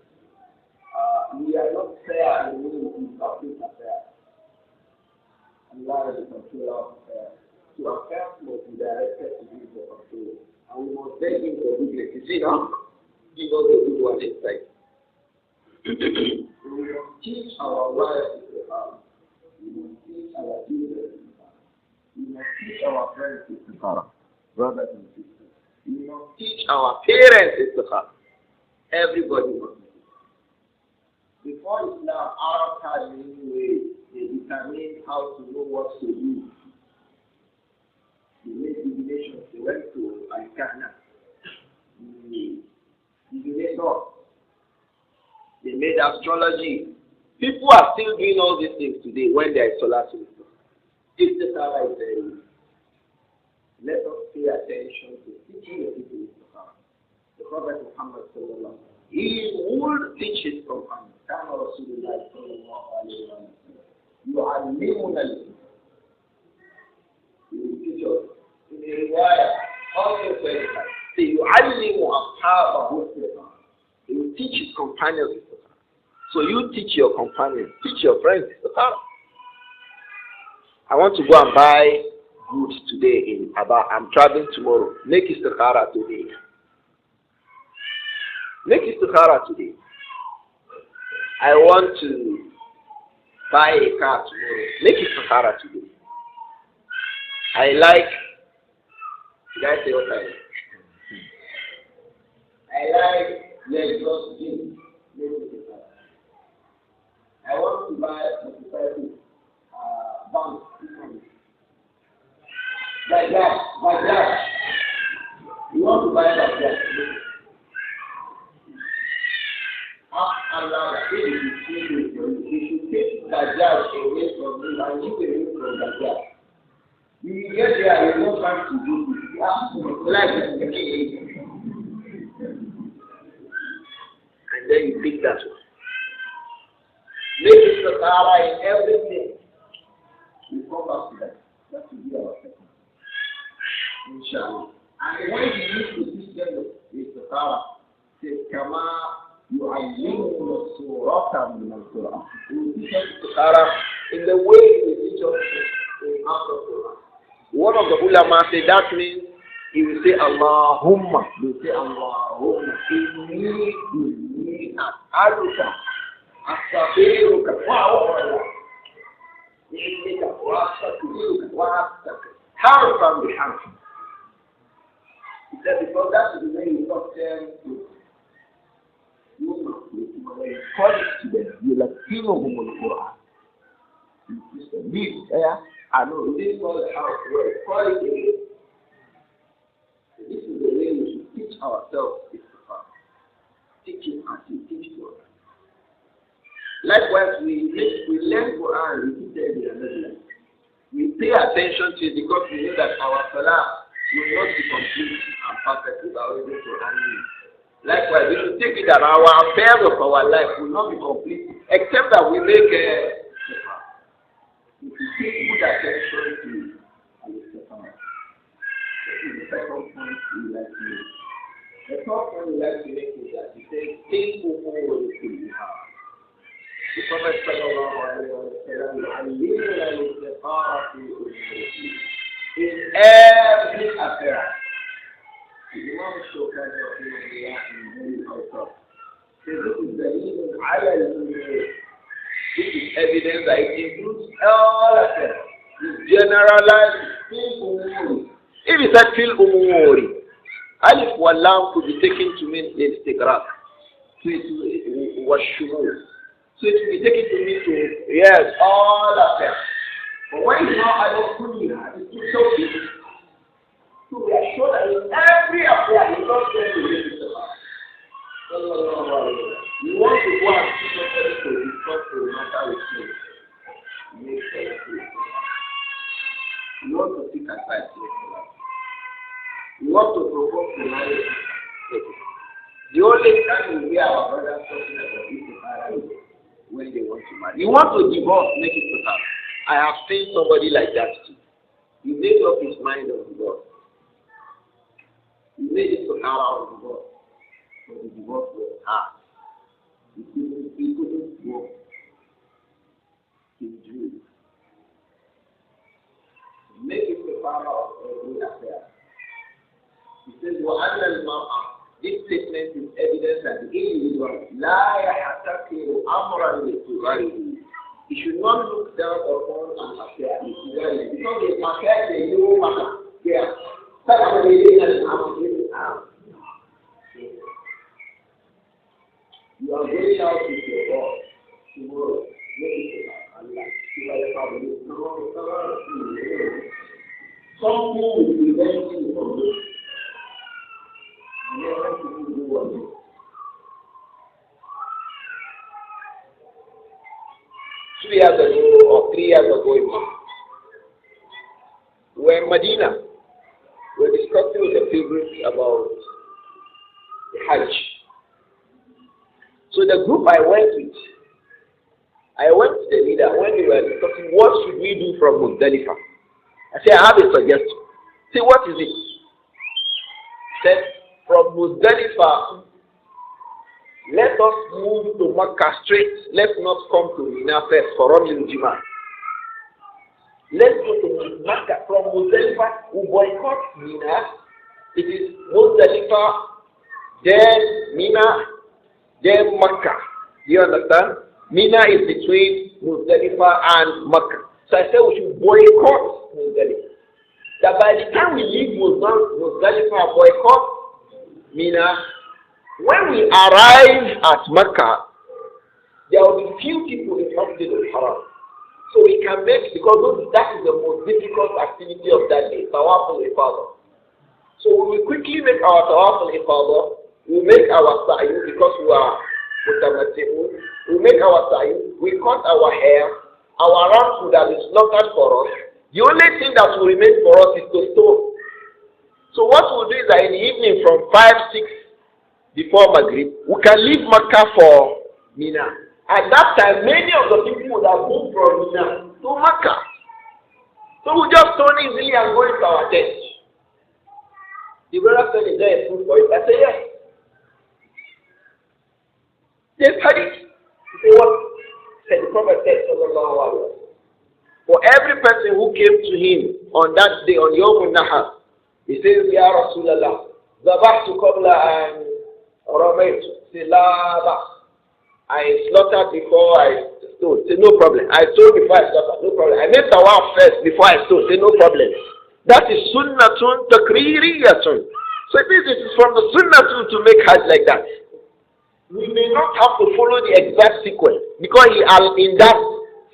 we are not fair in the way we complete affairs. Allah is the controller of affairs. So affairs must be directed to him for control. And we must beg him for goodness. You see now? Give us the good one inside. We must teach our wives to have. We must teach our children to have. We must teach our friends to have. Brothers and sisters. We must teach our parents to have. Everybody must. Before Islam, Arabs had many ways. They determined how to know what to do. They made divinations. They went to Al-Kahna. They made astrology. People are still doing all these things today when there is Salatul Tataw'un. This is how I say. Let us pay attention to teaching the people. The Prophet Muhammad sallallahu alaihi wasallam, he would teach his companions. كان رسول الله صلى الله عليه وسلم يعلمنا الكتاب. He will teach us. In the riwayah, also says that يعلم أصحابه الكتاب. He will teach his companions. So you teach your companions, teach your friends. I want to go and buy goods today in Aba. I'm traveling tomorrow. Make istikhara today. Make istikhara today. I want to buy a car tomorrow. Make it Sahara today. I like, did I say what I like? I like Lagos Gym. I want to buy a motorcycle, bank. Like that. You want to buy like that. Ask Allah that if it is you should take Dajjal away from you and you away from Dajjal. You will get there, you don't have to do it. You have to like it. And then you pick that one. Make it the Sahara in everything. We come back to that. That will be our second. Inshallah. And when you need to teach them the Sahara, say, Kama. You are living the surah in the Quran. You teach us the Sahara in the way you teach us in the Quran. One of the ulama said that means he will say Allahumma. He will say Allahumma. Inni as'aluka astaghfiruka wa a'udhu bika wa astaghfiruka wa astaghfiruka. Harfan bi harfin. He said because that is the way you talk them. Call it to them. You like Tinohum al Quran. I know this is all how to call it again. This is the way we should teach ourselves. Teaching as we teach to others. Likewise, we learn Quran repeatedly and regularly. We pay attention to it because we know that our salah will not be complete and perfect without able to handle it. Likewise, we should take it that our affairs of our life will not be complete except that we make a if we take good attention to al-istiqamah. This is the second point we like to make. The third point we like to make is that we say, think of all the things we have. The Prophet sallallahu alayhi wa sallam in every affair. الإمام الشوكاني رحمه الله من هذه الأوصاف. This is دليل على الأمور. This is evidence that it includes all affairs. It's generalized fil. If it said fil umuri, alif wa lam could be taken to mean istighraq. So it was shumul. So it will be taken to mean to yes, all affairs. But when it's not alif kulliha, it's so big. So we are sure that in every affair, you don't get to live with the man. You want to go and see somebody to discuss the matter with you. Make sense. You want to pick aside your life. You want to provoke the marriage. The only time we hear our brothers talking about this is when they want to marry. You want to divorce, make it total. I have seen somebody like that too. He made up his mind on divorce. He made it to out of divorce. But the divorce was hard. He couldn't walk. He drew. Make it the power of every affair. He says, وَأَنَّ الْمَرْأَةَ. This statement is evidence that the individual لَا يَحْتَكِرُ أَمْرًا لِتُغَيْرِهِ. He should not look down upon an affair because the affair is a new matter. Yeah. You are going out with your boss tomorrow. Something will prevent you from this. You never to do what you 2 years ago or 3 years ago, we were in Medina. We were discussing with the pilgrims about the Hajj. So the group I went to the leader when we were discussing what should we do from Muzdalifah. I said, I have a suggestion. Say, what is it? He said, from Muzdalifah, let us move to Makkah straight. Let's not come to Mina first for running Jima. Let's go to Makkah. From Muzdalifah, we boycott Mina. It is Muzdalifah, then Mina, then Makkah. Do you understand? Mina is between Muzdalifah and Makkah. So I said we should boycott Muzdalifah. That by the time we leave Muzdalifah and boycott Mina, when we arrive at Makkah, there will be few people in Masjid al-Haram. So we can make, because that is the most difficult activity of that day, Tawaf al-Ifadah. So we will quickly make our Tawaf al-Ifadah, we will make our Sa'yu because we are Mutamatti'un, we will make our Sa'yu, we cut our hair, our rams would have been slaughtered for us. The only thing that will remain for us is to stone. So what we'll do is that in the evening from 5, 6 before Maghrib, we can leave Makkah for Mina. At that time, many of the people would have moved from Mina to Makkah. So we just turn easily and go into our tent. The brother said, is there a food for it? I said, yes. They had it. He said, what? Said the Prophet said, sallallahu alaihi wasallam. For every person who came to him on that day, on Yawm al-Nahar, he says, Ya Rasulallah, Zabahtu qabla an ramaytu. Say, la ba. I slaughtered before I stole. Say, no problem. I stole before I slaughtered. No problem. I made tawaf first before I stole. Say, no problem. That is sunnatun takririyatun. So it means it is from the sunnatun to make hajj like that. We may not have to follow the exact sequence because he are in that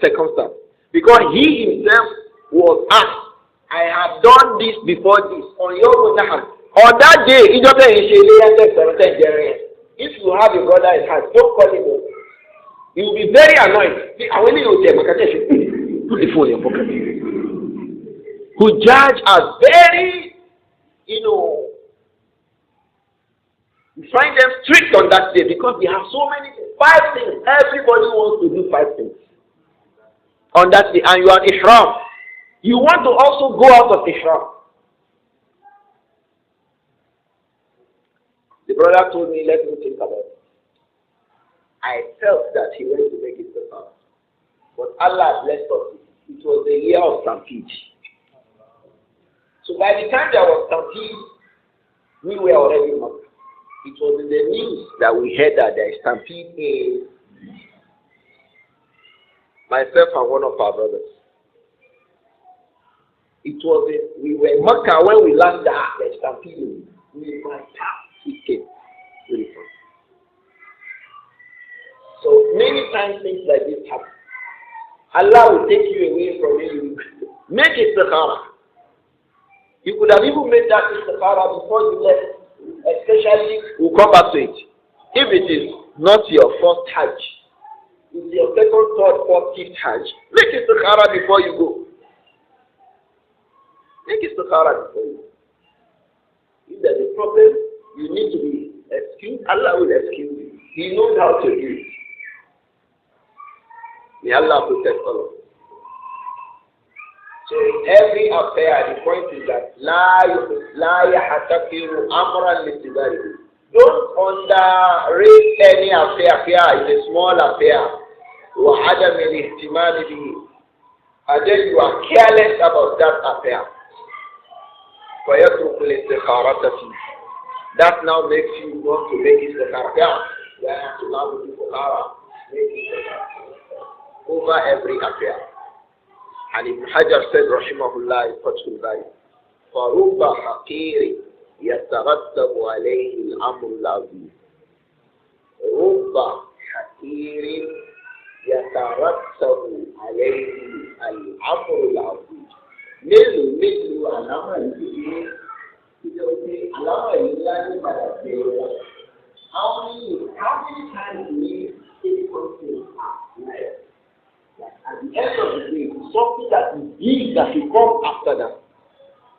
circumstance. Because he himself was asked, I have done this before this on Yawm al-Nahar. On that day, if you have a brother in heart, don't call him. He will be very annoyed. Put the phone in your pocket. Who judge as very, you find them strict on that day because they have so many things. 5 things. Everybody wants to do 5 things on that day, and you are ihram. You want to also go out of ihram. The brother told me, let me think about it. I felt that he went to make it the fast. But Allah blessed us. It was the year of stampede. So by the time there was stampede, we were already in Makkah. It was in the news that we heard that there is stampede in myself and one of our brothers. It was we were in Makkah when we landed at the stampede. We were it came. Beautiful. So many times things like this happen. Allah will take you away from you. Make istikhara. You could have even made that istikhara before you left. Especially, we'll come back to it. If it is not your first Hajj, it's your second, third, fourth, fifth Hajj, make istikhara before you go. Make istikhara before you go. If there's a problem, you need to be excused. Allah will excuse you. He knows how to do it. May Allah protect all of us. So in every affair, the point is that la yahtakiru amran litibarihi. Don't underrate any affair. It's a small affair. Wa adam al-ihtimam bihi. And then you are careless about that affair. وَيَتْرُكُ الْإِسْتِخَارَةَ فِيهِ. That now makes you want to make istikhara. You have to now do istikhara. Make istikhara over every affair. And Ibn Hajar said, Rahimahullah, in Fathul Bari, فَرُبَّ حَقِيرٍ يَتَرَتَّبُ عَلَيْهِ الْأَمْرُ الْعَظِيمُ. رُبَّ حَقِيرٍ يَتَرَتَّبُ عَلَيْهِ الْأَمْرُ الْعَظِيمُ. Mélòó àlámà yìí ṣe àlámà yìí láti padà bẹ̀rẹ̀. How many times do we take something like at the end of the day, something that is big that will come after that.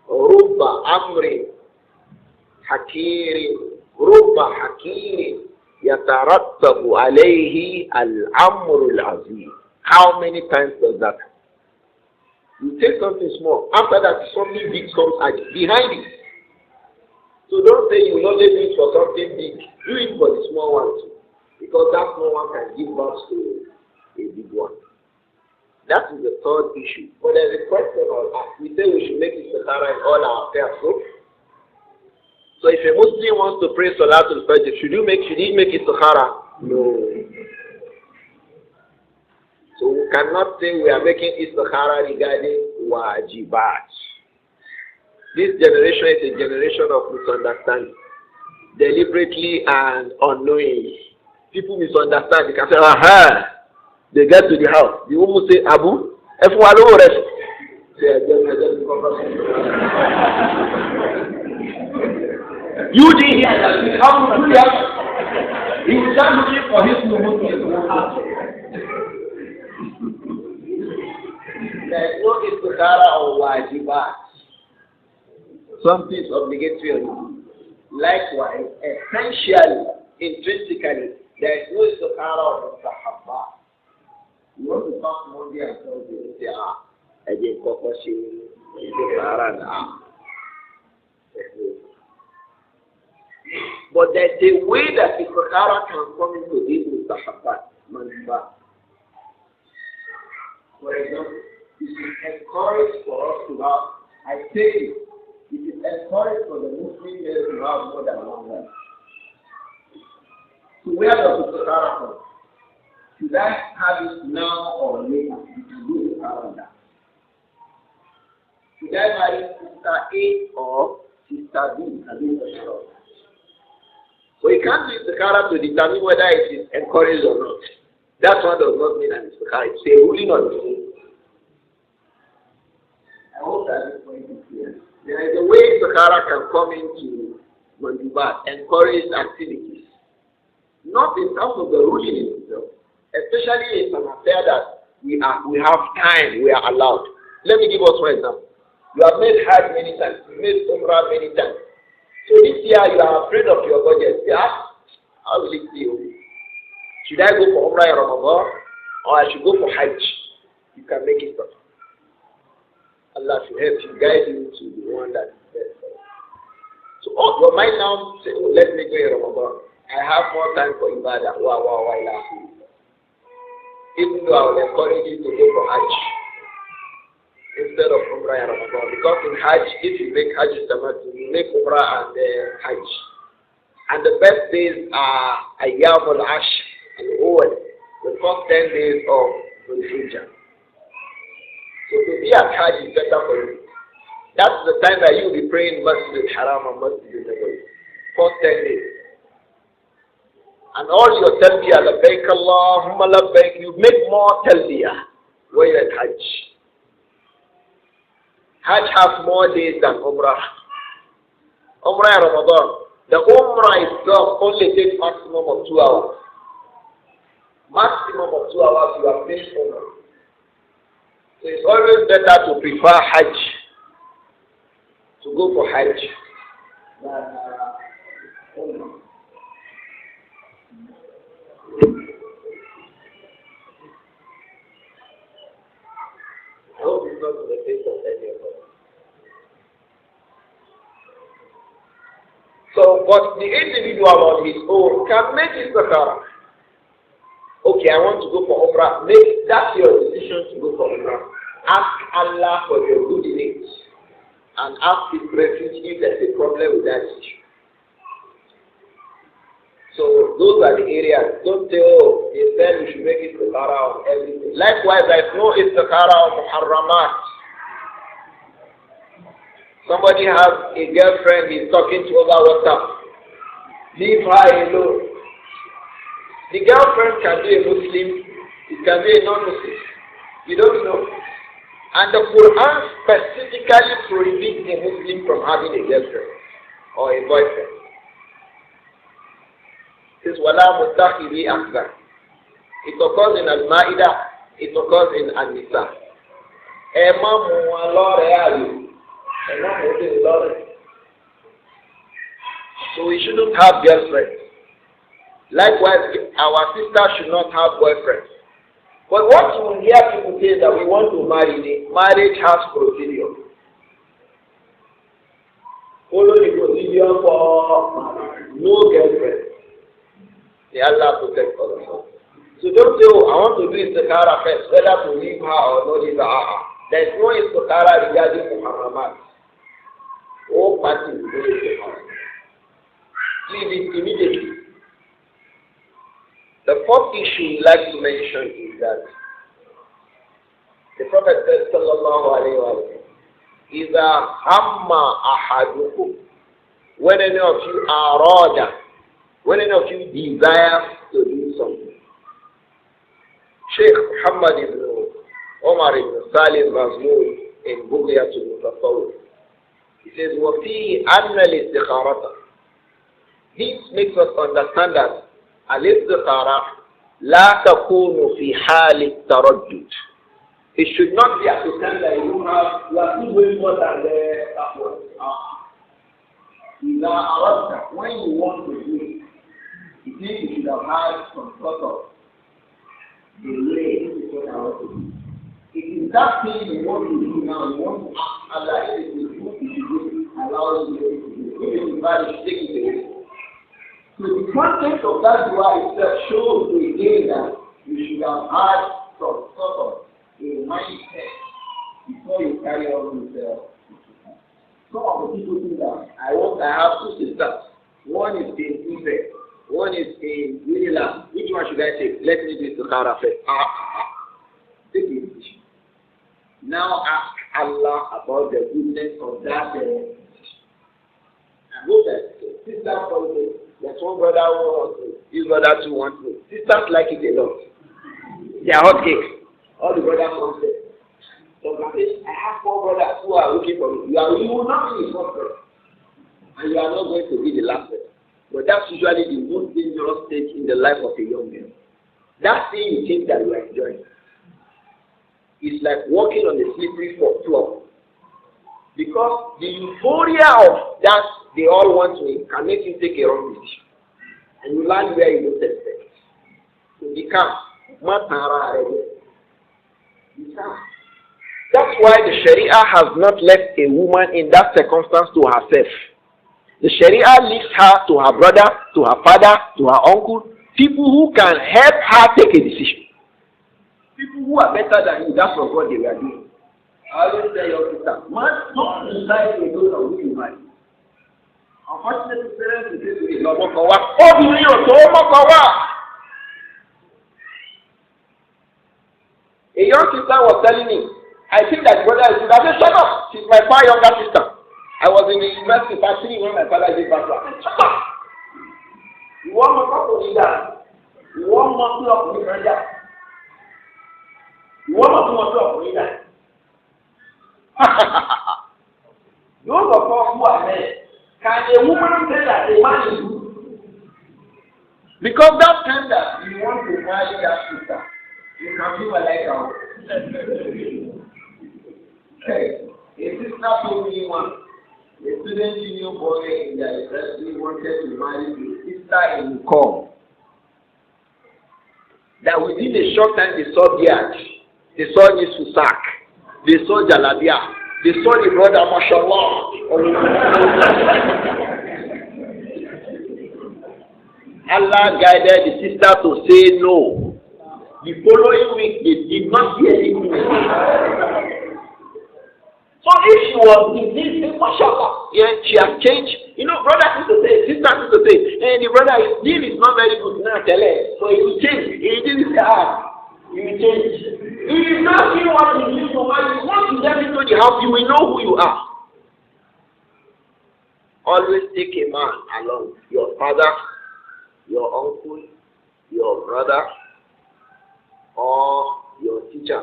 Rubba amri hakirin, rubba hakirin yatarattabu alayhi al-amru al-azim. How many times does that happen? You take something small. After that, something big comes behind it. So don't say you will only do it for something big. Do it for the small one too. Because that small one can give birth to a big one. That is the third issue. But there's a question on us. We say we should make istikhara in all our affairs. So if a Muslim wants to pray Salatul Fajr, should he make istikhara? No. We cannot say we are making istikhara regarding wajibat. This generation is a generation of misunderstanding, deliberately and unknowingly. People misunderstand. They can say, aha. They get to the house. The woman say, Abu, you did hear that. How do you have? He was just looking for his new. There is no istikhara or wajibat. Something is obligatory. Likewise, essentially, intrinsically, there is no istikhara or mustahabbat. You want to talk Monday and Thursday and say, I did kokoshi, istikhara now. But there's a way that istikhara can come into this mustahabbat, manfa. For example, it is encouraged for us to have, I say, it is encouraged for the Muslim male to have more than one wife. So where does the istikhara come? Should I have it now or later? To do the calendar. Should I marry sister A or sister B? So you can't use the istikhara to determine whether it is encouraged or not. That one does not mean an istikhara. It's a ruling on the thing. I hope that this point is clear. There is a way istikhara can come into mandubat, encouraged activities. Not in terms of the ruling itself. Especially in an affair that we have time, we are allowed. Let me give us one example. You have made Hajj many times, you made Umrah many times. So this year you are afraid of your budget. How will it be? Should I go for Umrah in Ramadan or I should go for Hajj? You can make it better. Allah should help you, guide you to the one that is best for you. So your mind now say, let me go in Ramadan. I have more time for Ibadah. Even though I will encourage you to go for Hajj instead of Umrah and Ramadan. Because in Hajj, if you make Hajj Tamatu, you make Umrah and Hajj. And the best days are Ayyam al-Ash and Awal, the first 10 days of Dhul Hijjah. So to be at Hajj is better for you. That's the time that you will be praying Masjid al-Haram and Masjid al-Nabawi. First 10 days. And all your talbiyah, labbaik Allahumma labbaik, you make more talbiyah when you're at Hajj. Hajj has more days than Umrah. Umrah and Ramadan. The Umrah itself only takes maximum of 2 hours. Maximum of 2 hours you have finished Umrah. So it's always better to prefer Hajj, to go for Hajj than Umrah. I hope it's not in the face of any of us. So, but the individual on his own can make his zakara. Okay, I want to go for Umrah. Make that your decision to go for Umrah. Ask Allah for your good in it. And ask His refuge if there's a problem with that issue. So those are the areas. Don't say, oh, he said we should make istikhara on everything. Likewise, there is no istikhara on muharramat. Somebody has a girlfriend he's talking to over WhatsApp. Leave her alone. The girlfriend can be a Muslim, it can be a non-Muslim. You don't know. And the Quran specifically prohibits a Muslim from having a girlfriend or a boyfriend. It says, Wala mutakhidhi akbar. It occurs in Al-Ma'idah, it occurs in An-Nisa. So we shouldn't have girlfriends. Likewise, our sisters should not have boyfriends. But what you will hear people say that we want to marry, the marriage has procedure. Follow the procedure for no girlfriend. May Allah protect us. So don't say, oh, I want to do istikhara first, whether to leave her or not leave her. There is no istikhara regarding Muhammadan. All parties do istikhara. Leave it immediately. The fourth issue we'd like to mention is that The Prophet said, sallallahu alayhi wa sallam, إِذَا هَمَّ أَحَدُكُمْ, when any of you are raja, when any of you desire to do something. Shaykh Muhammad ibn Omar ibn Salim Mazmur in Baiyyah Tataw'un, he says, وَفِيهِ أَنَّ الْإِسْتِخَارَةَ. This makes us understand that al-istikhara la takunu fi hali taraddud. It should not be at the time that you are too way more than the backward. When you want to do it, it means you should have had some sort of delay in what I want to do. It is that thing you want to do now, you want to ask Allah if it is good, if it is allow you to do it. If it is bad, you take it away. So the context of that dua itself shows the idea that you should have had some sort of a mindset before you carry on with the some of the people think that I have two sisters. One is in Ife, one is in Unila. Which one should I take? Let me do Istikhara first. Take it. Now ask Allah about the goodness of that. I know that sister follows. There's one brother who wants to, his brother too wants to. Sisters like it a lot. They are hot cake. All the brothers want it. So I have 4 brothers who are looking for me. You will not be the first person. And you are not going to be the last person. But that's usually the most dangerous stage in the life of a young man. That thing you think that you are enjoying. It's like walking on a slippery floor. Because the euphoria of that they all want to can make you take a wrong decision. And you land where you don't expect. So you can't. You can't. That's why the Sharia has not left a woman in that circumstance to herself. The Sharia leaves her to her brother, to her father, to her uncle, people who can help her take a decision. People who are better than you, that's what they were doing. I always tell your sister, man, don't decide to go to who you marry. Unfortunately, parents will say to me, no, a young sister was telling me, I think that brother is good. I said, shut up. She's my far younger sister. I was in the university factory when my father gave birth to her. I said, shut up. You want more talk to me that? You want more talk to me that? You want more talk to me that? Those of us who are men, can a woman say that a man is good? Because that time that you want to marry that sister, you can feel like her. Okay. A sister told me once, a student junior boy in the university wanted to marry his sister in Kom. That within a short time they saw beard, they saw Nisusak, they saw Jalabia, they saw the brother Mashallah. Allah guided the sister to say no. The following week they did not hear anything. So if she was in this, mashallah, yeah, she has changed. You know, brother used to say, sister used to say, hey, the brother, his deal is not very good now, tell her. So he will change. He didn't say, he will change. He is not seeing what he needs to marry. Once you get into the house, you will know who you are. Always take a man along. Your father, your uncle, your brother, or your teacher.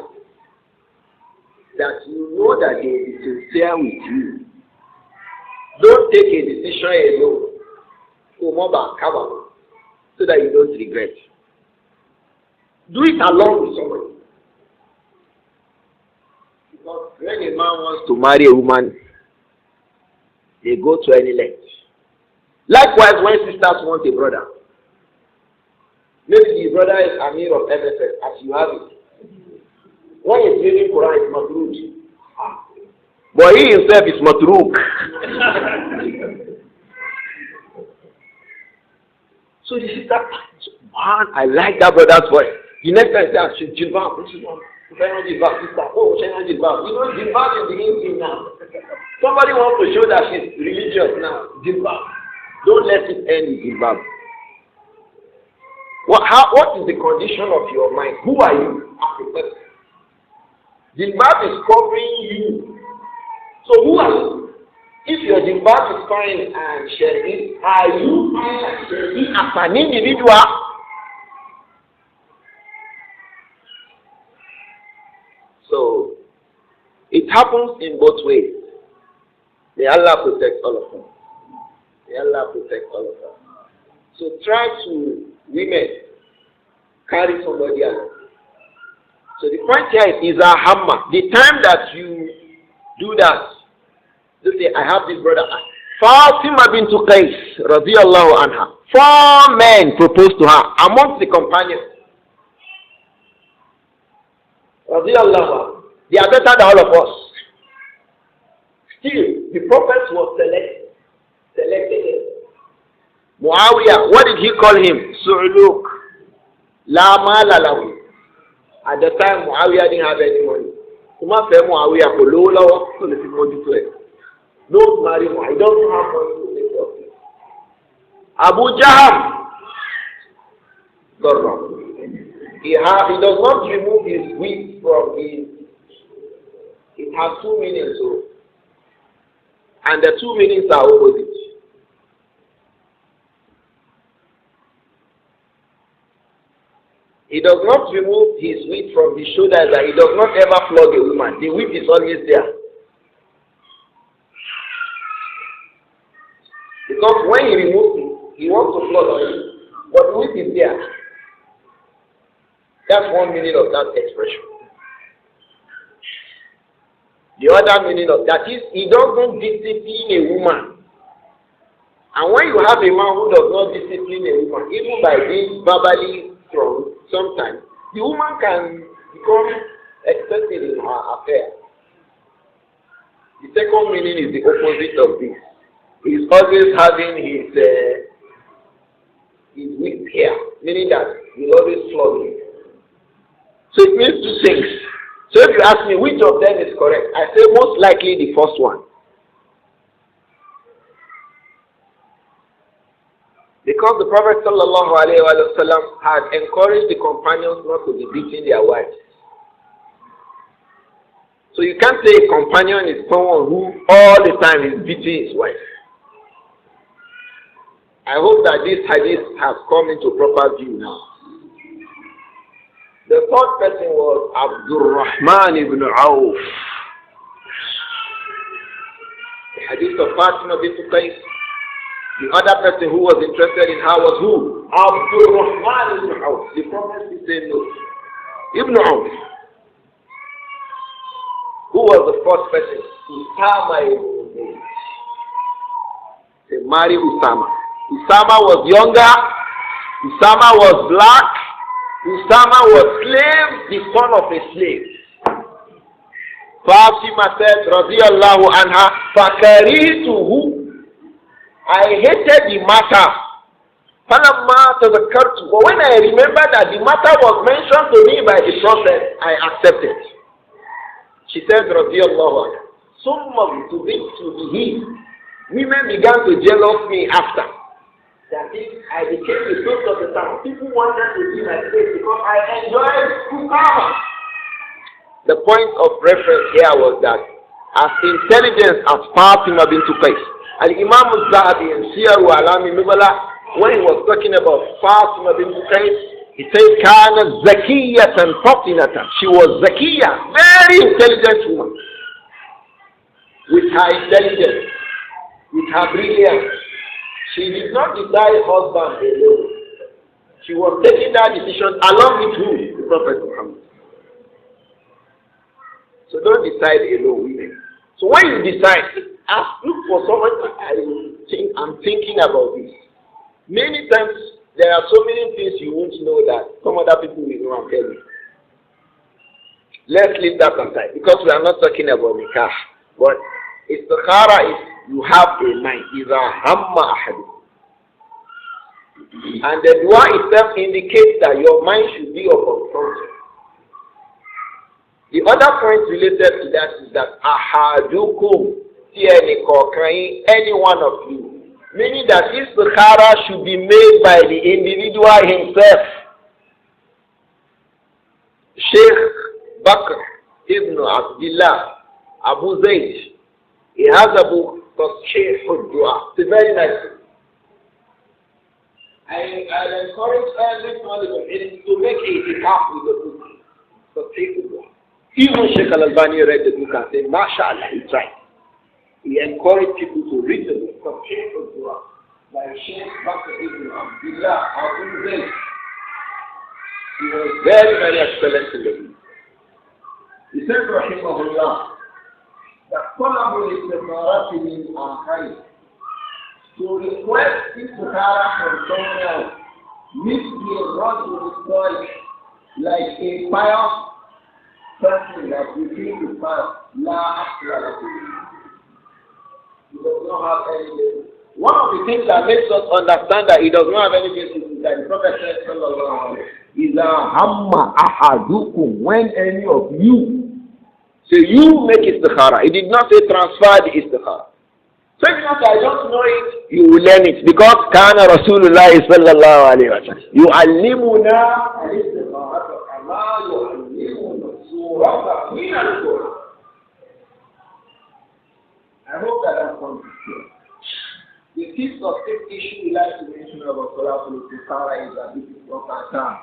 That you know that they will be sincere with you. Don't take a decision alone. So that you don't regret. Do it along with somebody. Because when a man wants to marry a woman, they go to any length. Likewise, when sisters want a brother, maybe the brother is Amir of MSS, as you have it. When he's reading Quran, it's matruk. But he himself is matruk. So the sister, man, I like that brother's voice. The next time he says, Jilbab, this is one. Jilbab, sister. Oh, Jilbab. You know, Jilbab is the in thing now. Somebody wants to show that she's religious now. Jilbab. Don't let it end with Jilbab. What is the condition of your mind? Who are you as a person? Jilbab is covering you. So who are you? If your jilbab is fine and Shari, are you fine and Shari as an individual? So it happens in both ways. May Allah protect all of us. May Allah protect all of us. So try to, women, carry somebody else. So the point here is a hammer. The time that you do that, you say, I have this brother. Fatima bint Qais, radiyallahu anha. 4 men proposed to her amongst the companions. Radiyallahu anha. They are better than all of us. Still, the prophet was selected. Muawiyah, what did he call him? Su'luk. La mala lahu. At the time, Muawiyah didn't have any money. Kuma fe Muawiyah ko lowo lowo so le fi moju to it. Don't marry Muawiyah. He doesn't have money to take off. Abu Jaham. He does not remove his wheat from his. It has 2 meanings, so, and the 2 meanings are opposite. He does not remove his whip from his shoulders, and he does not ever flog a woman. The whip is always there. Because when he removes it, he wants to flog her, but the whip is there. That's one meaning of that expression. The other meaning of that is he doesn't discipline a woman. And when you have a man who does not discipline a woman, even by being verbally strong, sometimes the woman can become excessive in her affair. The second meaning is the opposite of this. He's always having his whip here, meaning that he'll always flog you. So it means 2 things. So if you ask me which of them is correct, I say most likely the first one. Because the Prophet ﷺ had encouraged the companions not to be beating their wives. So you can't say a companion is someone who all the time is beating his wife. I hope that this hadith has come into proper view now. The 3rd person was Abdul Rahman ibn Auf. The hadith of Fatima bint Qais. The other person who was interested in her was who? Abdul Rahman ibn Auf. The Prophet said no. Ibn Auf. Who was the first person? Usama ibn Zayd. They married Usama. Usama was younger. Usama was black. Usama was slave, the son of a slave. Fatima said, radiyallahu anha, fakarituhu. I hated the matter. Falamma tadhakkartu. But when I remember that the matter was mentioned to me by the Prophet, I accepted. She said, radiyallahu anha, summa to be. Women began to jealous me after. That is, I became the source of the town. People wanted to see my face because I enjoyed Kukama. The point of reference here was that as intelligent as Fatima bint Qais, and Imam al-Zahabi in Siyar wa Alami Nubala, when he was talking about Fatima bint Qais, he said, Kana zakiyatan fatinatan. She was zakiyah, very intelligent woman. With her intelligence, with her brilliance. She did not decide husband alone. She was taking that decision along with who? The Prophet Muhammad. So don't decide alone, women. So when you decide, look for someone. I'm thinking about this. Many times there are so many things you won't know that some other people will know and tell you. Let's leave that aside because we are not talking about nikah. But istikhara is you have a mind. Iza hamma ahadu. And the dua itself indicates that your mind should be upon something. The other point related to that is that ahadukum any one of you. Meaning that istikhara should be made by the individual himself. Shaykh Ibn Abdullah Abu Zayd. He has a book called Shaykh Abu Naasir. It's a very nice book. I encourage every Muslim to make a itikaf with the book. So take the book. Even Shaykh Al-Albani read the book and said, MashaAllah, he's right. He encouraged people to read the book of Shaykh Abu Naasir by Shaykh Ibn Abdullah Abu Zayd. He was very, very excellent in the book. He said, Rahimahullah, that طلب الاستخارة من آخرين, to request istikhara from someone else needs to be a rod with his body, like a pious person that you feel is pious. La asla. He does not have any. One of the things that makes us understand that he does not have any basis is that the Prophet said, sallallahu alaihi wasallam, "Iza hamma ahadukum," when any of you. So you make istikhara. He did not say transfer the istikhara. So if not, I don't know it, you will learn it. Because kana Rasulullah sallallahu alayhi wa sallam yu'allimuna al-istikhara kama yu'allimuna surata min al-Quran. I hope that comes clear. The fifth or fifth issue we like to mention about Salatul Tataw'un is that this is not our time.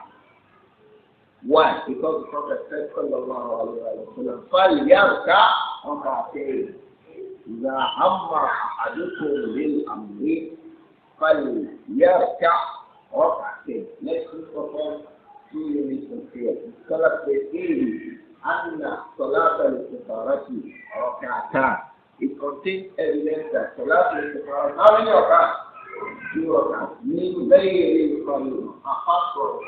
Why? Because the Prophet said, sallallahu alayhi wa sallam, فَلْيَرْكَعْ رَكَعَتَيْنِ إِذَا هَمَّ أَحَدُكُمْ بِالْأَمْرِ فَلْيَرْكَعْ رَكَعَتَيْنِ. Let's perform 2 units of prayer. The scholar says, أَنَّ صَلَاةَ الْإِسْتِخَارَةِ رَكَعَتَانِ. It contains evidence that Salatul Tataw'un, how many rak'ahs? 2 rak'ahs. مِنْ غَيْرِ الْقَلِيلِ, apart from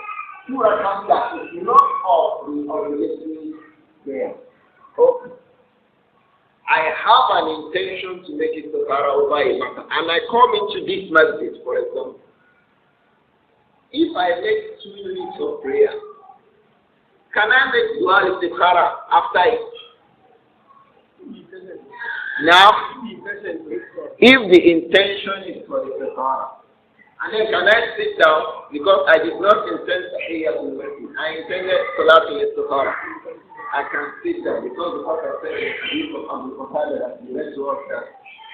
2 rak'ahs that is not of the obligatory prayer. Okay. I have an intention to make it istikhara over a matter, and I come into this masjid, for example. If I make 2 units of prayer, can I make dua istikhara after it? Now, if the intention is for istikhara, and then can I sit down because I did not intend Tahiyyatul Masjid. I intended Salatul Istikhara. I can sit down because the Prophet said in the hadith of Abu Naasir that he read to us that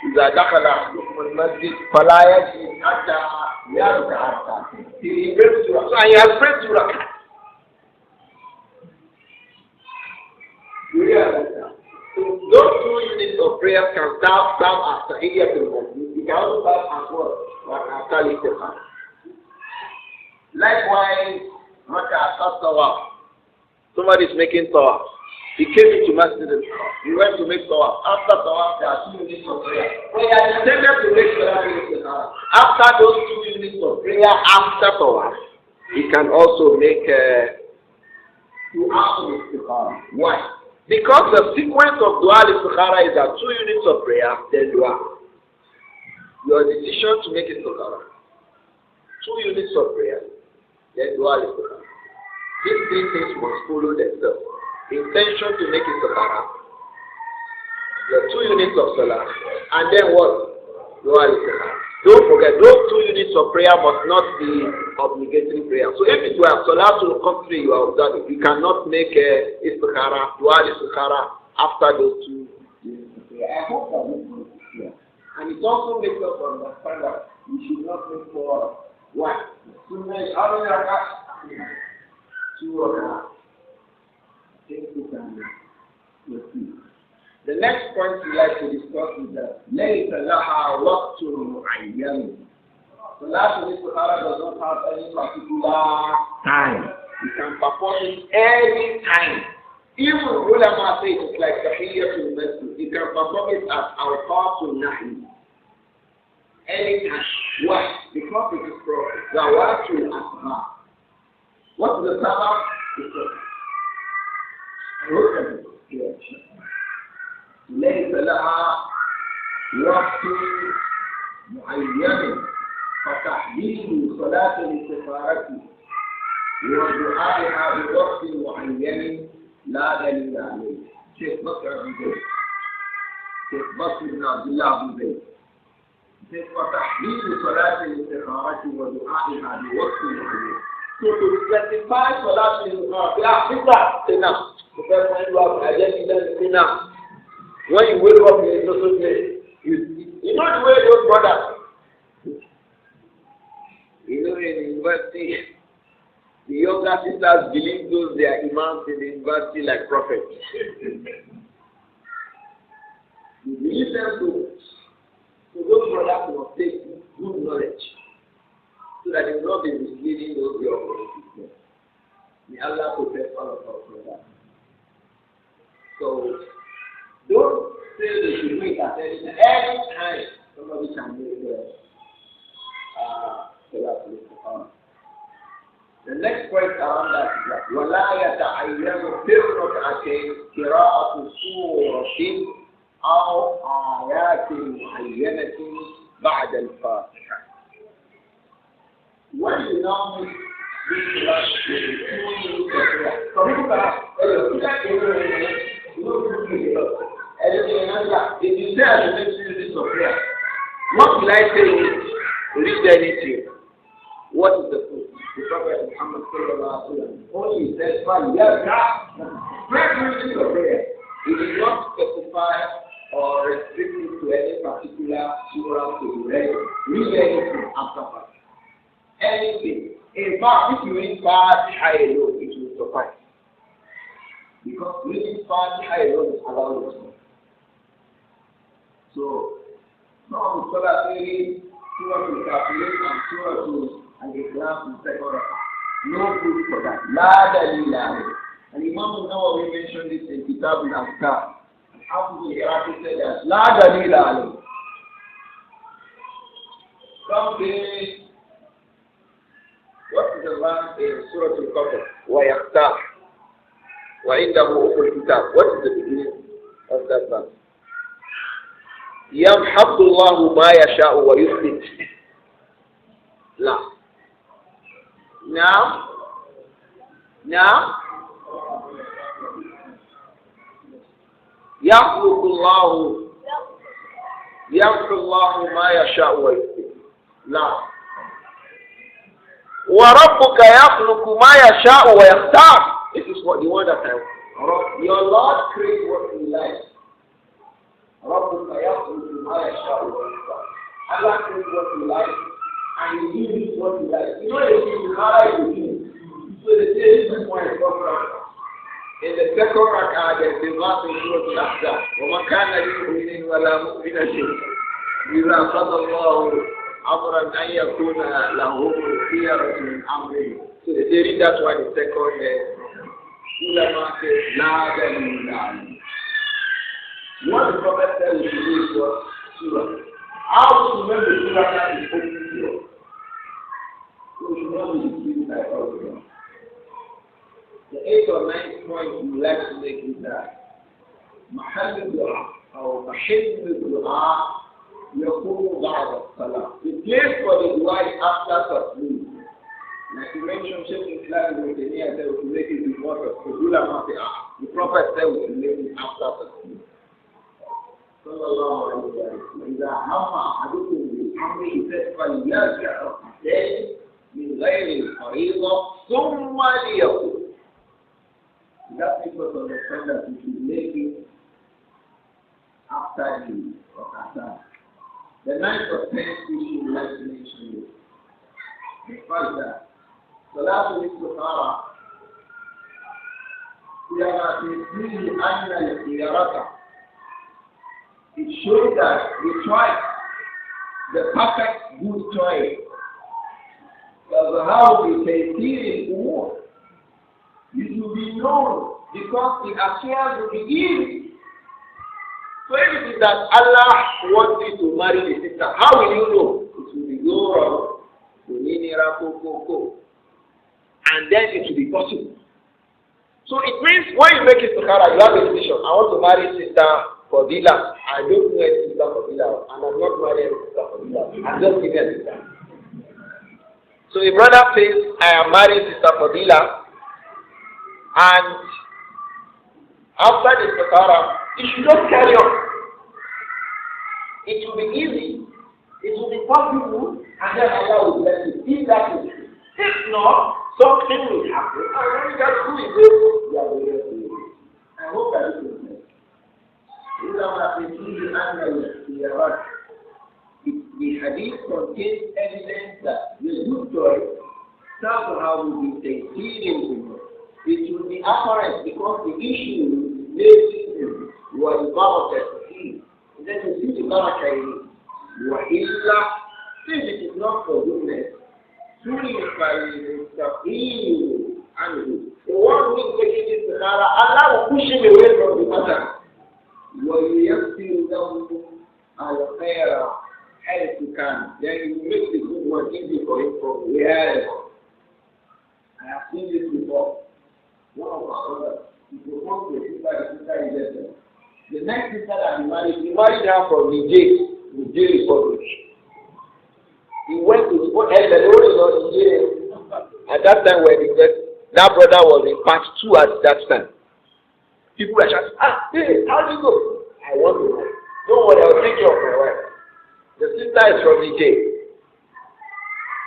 إِذَا دَخَلَ أَحَدُكُمُ الْمَسْجِدَ فَلَا يَجْلِسْ حَتَّى يَرْكَعَ رَكْعَتَيْنِ. He prayed 2 rak'ahs. So he has prayed 2 rak'ahs. Do you understand? So those 2 units of prayer can serve as Tahiyyatul Masjid. It can also serve as what? Likewise, somebody is making tawaf. He came into masjid. He went to make tawaf. After tawaf, there are 2 units of prayer. He had intended to make tawaf. After those 2 units of prayer, after tawaf, he can also make dua istikhara. Why? Because the sequence of dua istikhara is that 2 units of prayer, then dua. Your decision to make it istikhara. 2 units of prayer, then dua istikhara. These 3 things must follow themselves. Intention to make it istikhara, the 2 units of salah, and then what? Dua istikhara. Don't forget, those 2 units of prayer must not be obligatory prayer. So if it were Salatul Qasri you are observing, you cannot make istikhara, dua istikhara after those 2 units of prayer. I hope that this is clear. And it also makes us understand that we should not look for what? To make how many rak'ahs? 2 rak'ahs. I think we can proceed. The next point we like to discuss is that لَيْسَ لَهَا وَقْتٌ مُعَيَّنٌ. Salatul Istikhara does not have any particular time. You can perform it any time. Even ulama say it's like Tahiyyatul Masjid. You can perform it as Awqatul Nahi. Anytime. Why? Because it is from Zawatul Asma. What is the sabbath? ليس لها وقت معين فتحديد صلاة الاستخارة ودعائها بوقت معين لا دليل عليه. شيخ بكر بن زيد، شيخ بكر بن عبد الله بن زيد، فتحديد صلاة الاستخارة ودعائها بوقت معين. So to specify for that is say now. The first time you have identity, say now. When you wake up in a social place, you know the way those brothers. You know, in university, the younger sisters believe those they are imams in the university like prophets. You believe them too. So those brothers must take good knowledge so that they will not be misleading those young people. May Allah protect all of us from that. So don't say they should do it at any time. Somebody can make the next point around that is that وَلَا يَتَعَيَّنُ فِي الرَّكْعَتَيْنِ قِرَاءَةُ سُورَةٍ أَوْ آيَاتٍ مُعَيَّنَةٍ بَعْدَ الْفَاتِحَةِ. When you now make this class, some people are if you say I should make use of prayer, what will I say? Read anything. What is the proof? The Prophet Muhammad sallallahu alaihi wasallam only said, pray using of prayer. It is not specified or restricted to any particular surah to be read. Read anything after that. Anything. In fact, if you read Fatiha alone, it will suffice. Because reading Fatiha alone is allowed. So, now we start reading surah to calculate and surah to and the class in second rakah. No proof for that. La dalila. And Imam Nawawi mentioned this in Kitab al-Azkar. After the Iraqi said that La dalila. Some say, what is the verse in Surah Al-Qadr? وَيَخْتَارُ وَعِنْدَهُ أُمُّ الْكِتَابِ. What is the beginning of that verse? يَمْحَقُ اللَّهُ مَا يَشَاءُ وَيُثْبِتُ. La. Now, يَخْلُقُ اللَّهُ مَا يَشَاءُ وَيُثْبِتُ. La. وَرَبُّكَ يَخْلُقُ مَا يَشَاءُ وَيَخْتَارُ. This is what the one that your Lord creates what He likes. رَبُّكَ يَخْلُقُ مَا يَشَاءُ وَيَخْتَارُ. Allah creates what He likes and He gives what He likes. You know the thing, how you do. So the same point in the second rak'ah, there's the verse in Surah Al-Ahzab. وَمَا كَانَ لِمُؤْمِنٍ وَلَا مُؤْمِنَةٍ إِذَا قَضَى اللَّهُ أَمْرًا أَن يَكُونَ لَهُمُ الْخِيَرَةُ مِنْ أَمْرِهِمْ. So they read that one in second ulama says, La dalila. What the Prophet said we should do was surah. How to remember the surah that is open to us? So we should not be deceived by all of them. The 8th or 9th point we would like to make is that محل الدعاء أو محل الدعاء يكون بعد الصلاة. The place for the dua is after taslim. Like you mentioned, Shaykh Islam with the near said we should make it before taslim. The Prophet said we should make it after taslim. Sallallahu alayhi wa sallam. إذا هم أحدكم بالأمر فليرجع ركعتين من غير الفريضة ثم ليقول. That people understand that we should make it after the rak'ah. The 9th or 10th issue we like to mention is the fact that Salatul Tataw'un it shows that the choice, the perfect good choice, how we can see it more. It will be known because the affairs will be easy. So if it is that Allah wants you to marry the sister, how will you know? It will be go and then it will be possible. So it means when you make it to Kara, you have a decision. I want to marry sister for Dila. I don't know any sister for Dila, and I'm not marrying sister for Dila. I'm just giving a sister. So a brother says, I am marrying sister for Dila, and after the Sakara, it should just carry on. It will be easy, it will be possible, and then Allah will bless you. If that is true. If not, something will happen. And when you get who is it, you are going to do it. I hope that it will make. The hadith contains evidence that the good choice somehow will be exceeding. It will be apparent because the issue was about the seed. Then you see the Barakah. Since it is not for goodness, truly by the one who is taking this Sahara, Allah will push him away from the matter. وَيَيَسِّرُ لَهُ الْخَيْرَ حَيْثُ كَانَ. Then you make the good one easy for him from wherever. I have seen this before. One of our brothers, he proposed to a sister, the sister rejected. The next sister that he married her from Niger Republic. He went to school and the Lord is not Niger. At that time when that brother was in part 2 at that time. People were shouting, hey, how do you go? I want to know. Don't worry, I'll take care of my wife. The sister is from Niger.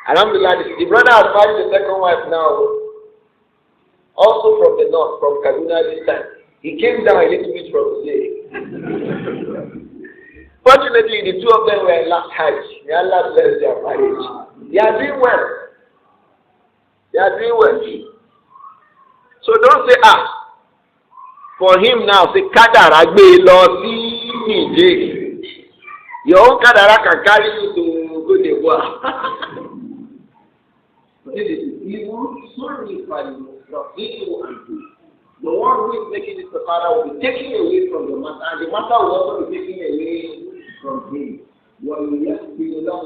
Alhamdulillah, the brother has married the second wife now. Also from the north, from Kaduna this time. He came down a little bit from Niger. Fortunately, the two of them were in last Hajj. May Allah bless their marriage. They are doing well. So don't say, for him now, say, Kadara gbe lo si Niger. Your own Kadara can carry you to Côte d'Ivoire. But it is evil, sorry for evil and good. The one who is making this Sahara will be taken away from the matter, and the matter will also be taken away from him. وَيُيَسْبِرُ لَهُ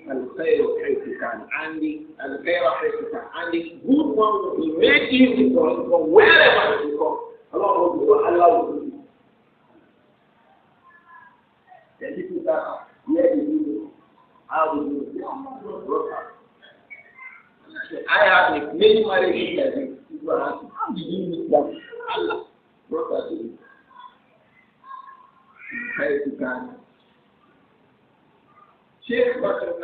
الْخَيْرُ حَيْثُ كَانَ. And the good one will be made easy for him from wherever he comes. Allah will do. The people that are here to do how to do it. I have many marriages that people are asking, how did you meet that? Allah brought us to it. Shaykh Bakr ibn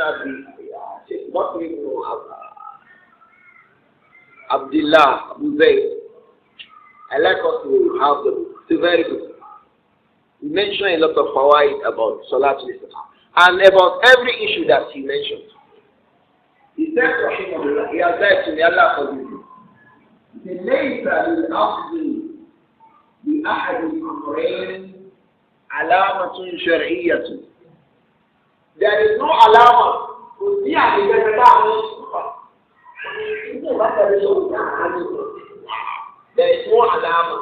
Abdullah Abu Zayd. I like us to have the book. It's very good. We mentioned a lot of fawaid about Salatul Tataw'un and about every issue that he mentioned. He said, Rahimahullah, he has said to me, Allah forgive you. He said, لَيْسَ لِلْأَرْضِ بِأَحَدِ الْأَمْرَيْنِ عَلَامَةٌ شَرْعِيَّةٌ. There is no alama. There is no alama.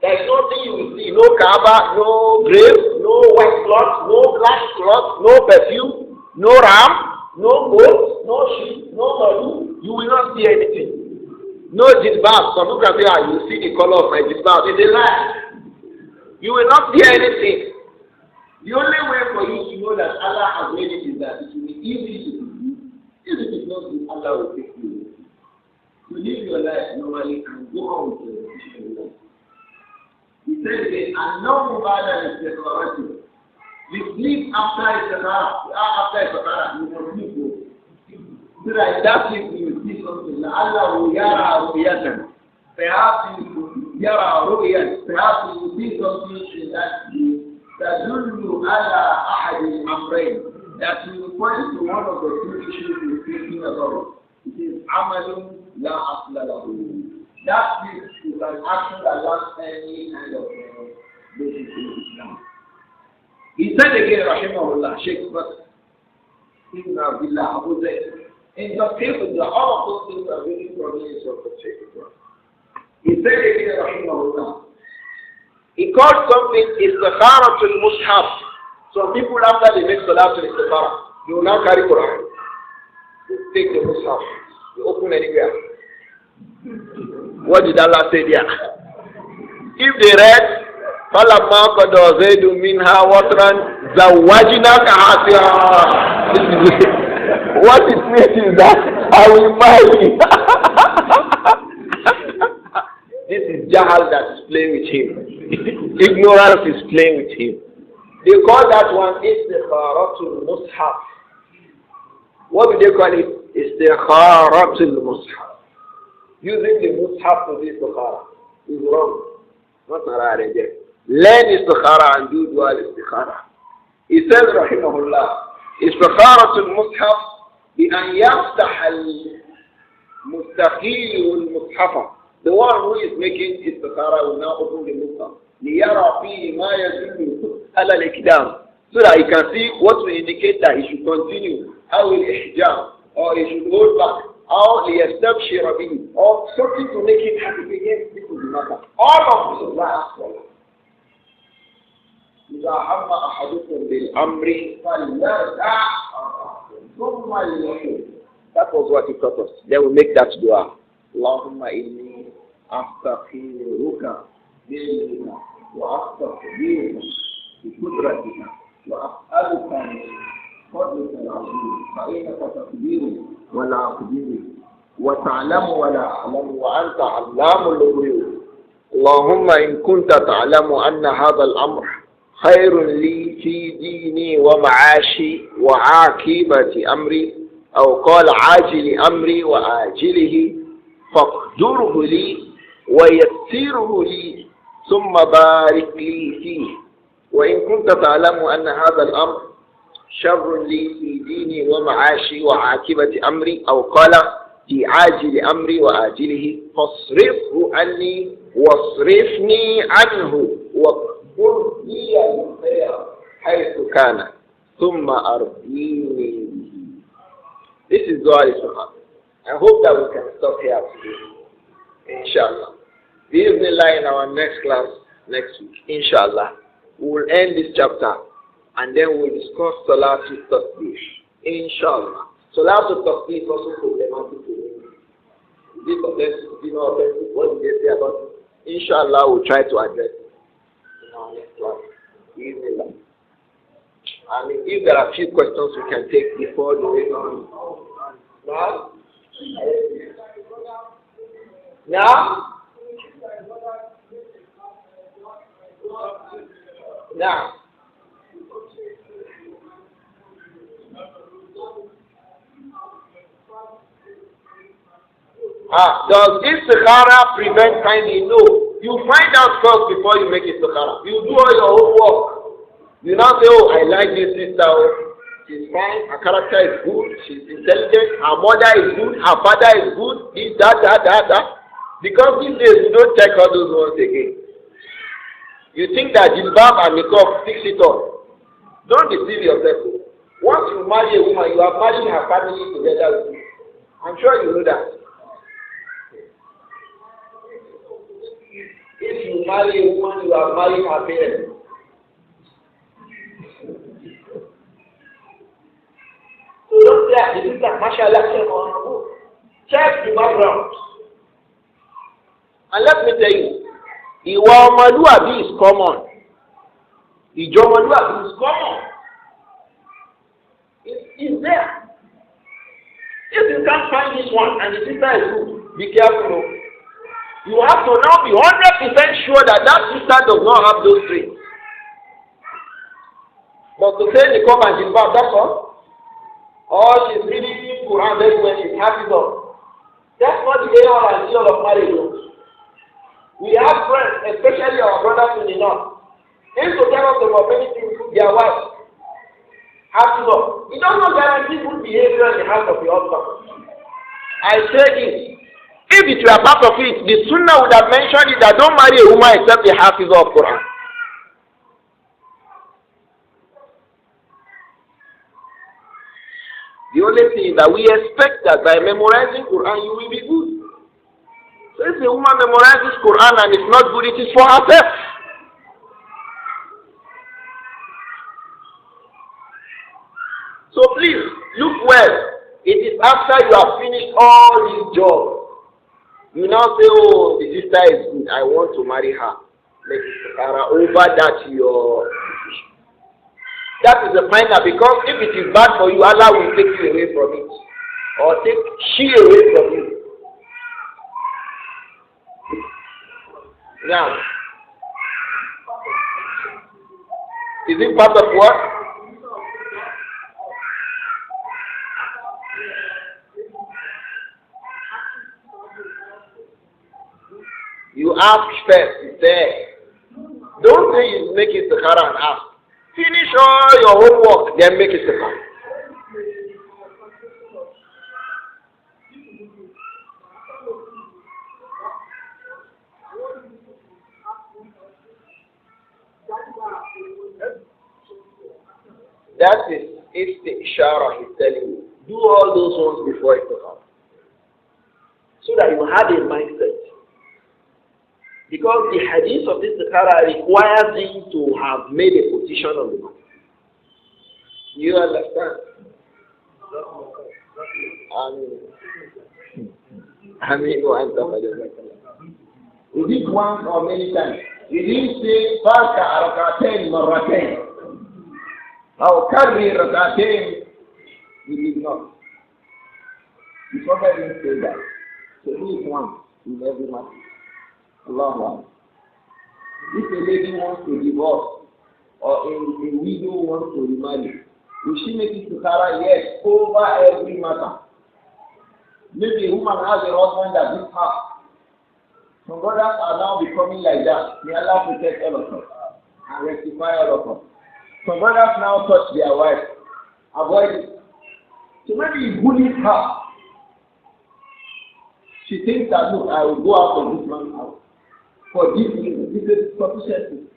There is nothing you will see. No Kaaba, no grave, no white cloth, no black cloth, no perfume, no ram, no goat, no sheep, no malu. You will not see anything. No jilbab. Some people can say, you see the color of my jilbab. It's a lie. You will not see anything. The only way for you to know that Allah has made it is that it will be easy to do. If it is not good, Allah will take you. To live your life normally and go on with your life. He said again, and no mubada is declarative. We sleep after Sahara, you will sleep. So that in that sleep you will see something. Allah will yara ru'yatan. Perhaps you will yara ru'yan. Perhaps you will see something in that sleep. تدل على أحد الأمرين, that will point to one of the two issues we're speaking about. It is عمل لا أصل له. That is an action that lacks any kind of basis in Islam. He said again, Rahimahullah, Shaykh Ibn Abdullah Abu Zayd, in the table, all of those things are really prominent of the Shaykh. He said again, Rahimahullah, he called something Istikharatul Mushaf. Some people after they make Salatul Istikhara, they will now carry Quran. They take the Mushaf. They open anywhere. What did Allah say there? If they read, فَلَمَّا قَدَى زَيْدٌ مِنْهَا وَطْرًا زَوَّجْنَاكَهَا. What it means is that I will marry. This is Jahal that is playing with him. Ignorance is playing with him. They call that one Istikharatul Mushaf. What do they call it? Istikharatul Mushaf. using the mushaf to do istikhara is wrong. Not reject. Learn istikhara and do dual istikhara. He says, rahimahullah, istikhara al-mushaf bi-an yaftah al-mustaqil al-mushafa. The one who is making istikhara will now open the mushaf. لِيَرَى فِيهِ مَا يَدُلُّ عَلَى الْإِقْدَامِ. So that he can see what will indicate that he should continue. How will ihjam, or he should hold back. How لِيَسْتَبْشِرَ بِهِ, or something to make him happy. Again, this is the matter. All of this is not asked. إذا هم أحدكم بالأمر فليرجع ثم يلحق. That was what he taught us. Then we make that dua. اللهم إني أستغفرك بعلمك وأستغفرك بقدرتك وأسألك من فضلك العظيم فإنك تقدير ولا أقدر وتعلم ولا أعلم وأنت علام الغيوب. اللهم إن كنت تعلم أن هذا الأمر خير لي في ديني ومعاشي وعاقبة أمري، أو قال عاجل أمري وآجله، فاقدره لي ويسره لي ثم بارك لي فيه. وإن كنت تعلم أن هذا الأمر شر لي في ديني ومعاشي وعاقبة أمري، أو قال في عاجل أمري وآجله، فاصرفه عني واصرفني عنه واقدر لي الخير حيث كان ثم أرضيني. This is Dua al-Istikhara. I hope that we can stop here today, inshallah. Bismillah, in our next class next week, inshallah, we will end this chapter and then we will discuss Salatul Tataw'un, inshallah. Salatul Tataw'un is also problematic. Is it offensive? Is it not offensive? What did they say about it? Inshallah, we'll try to address it in our next class. Bismillah. I mean, if there are a few questions we can take before the way on. Now? Now? Now? Does istikhara prevent finding? No. You find out first before you make istikhara. You do all your homework. You now say, oh, I like this sister. She's fine. Her character is good. She's intelligent. Her mother is good. Her father is good. This, that. Because these days you don't check all those ones again. You think that jilbab and niqab fix it up. Don't deceive yourself. Once you marry a woman, you are marrying her family together with you. I'm sure you know that. If you marry a woman, you are marrying her parents. So don't say, this is a mashallah. Check the background. And let me tell you, ìwà ọmọlúwàbí is common. Ìjọ ọmọlúwàbí is common. It's there. If you can't find this one and the sister is good, be careful. You have to now be 100% sure that that sister does not have those traits. But to say the cup and jilbab, that's all. Or she's reading Quran when she's happy though. That's not the aim and seal of marriage. We have friends, especially our brothers in the north. They used to tell us about many things their wives have to know. It does not guarantee good behavior in the house of the husband. I say this. If it were part of it, the Sunnah would have mentioned it that don't marry a woman except the Hafiz of Quran. The only thing is that we expect that by memorizing Quran you will be good. So if a woman memorizes Quran and it's not good, it is for herself. So please, look well. It is after you have finished all these jobs. You now say, oh, the sister is good. I want to marry her. Make over that your... That is the final, because if it is bad for you, Allah will take you away from it. Or take she away from you. Now, is it part of what? ask first there. Don't say you make istikhara and ask. Finish all your homework, then make istikhara. That is if the ishara is telling you. Do all those ones before istikhara. So that you have a mindset. Because the hadith of this istikhara requires him to have made a position on the matter. You understand? I mean, we did once or many times. We didn't say, Faka arakatain marratain. Or carry rakatain. We did not. The Prophet didn't say that. So do it once in every matter. Allah. If a lady wants to divorce or a widow wants to remarry, will she make it to Sarah? Yes, over every matter. Maybe a woman has a husband that beats her. Some brothers are now becoming like that. May Allah protect all of us and rectify all of us. Some brothers now touch their wife. Avoid it. So maybe he bullies her. She thinks that, look, I will go out of this man's house. For this reason, this is sufficient.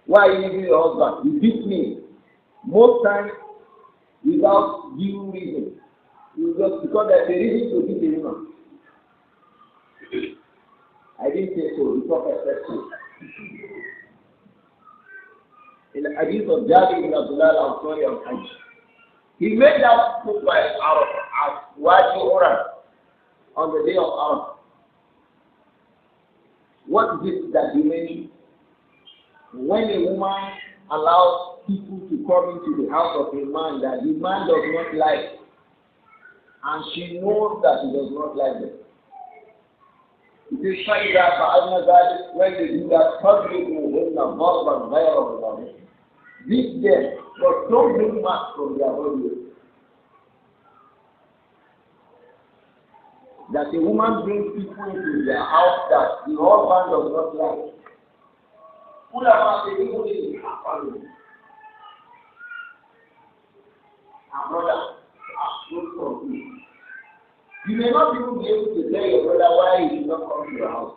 Why are you leaving your husband? You beat me. Most times, without due reason. You just because there's a reason to beat a woman. I didn't say so. The Prophet said so. In the hadith of Jabir ibn Abdullah al-Ansari al-Hajj, he made that khutbah as Wadi Oran on the day of Arafah. What is it that he mentioned? When a woman allows people to come into the house of a man that the man does not like, and she knows that he does not like them. It is funny that when they do that, beat them, but don't bring marks from their body. That a woman brings people into their house that the husband does not like. Who have a people in her family? Her brother, close from you. You may not even be able to tell your brother why he did not come to your house.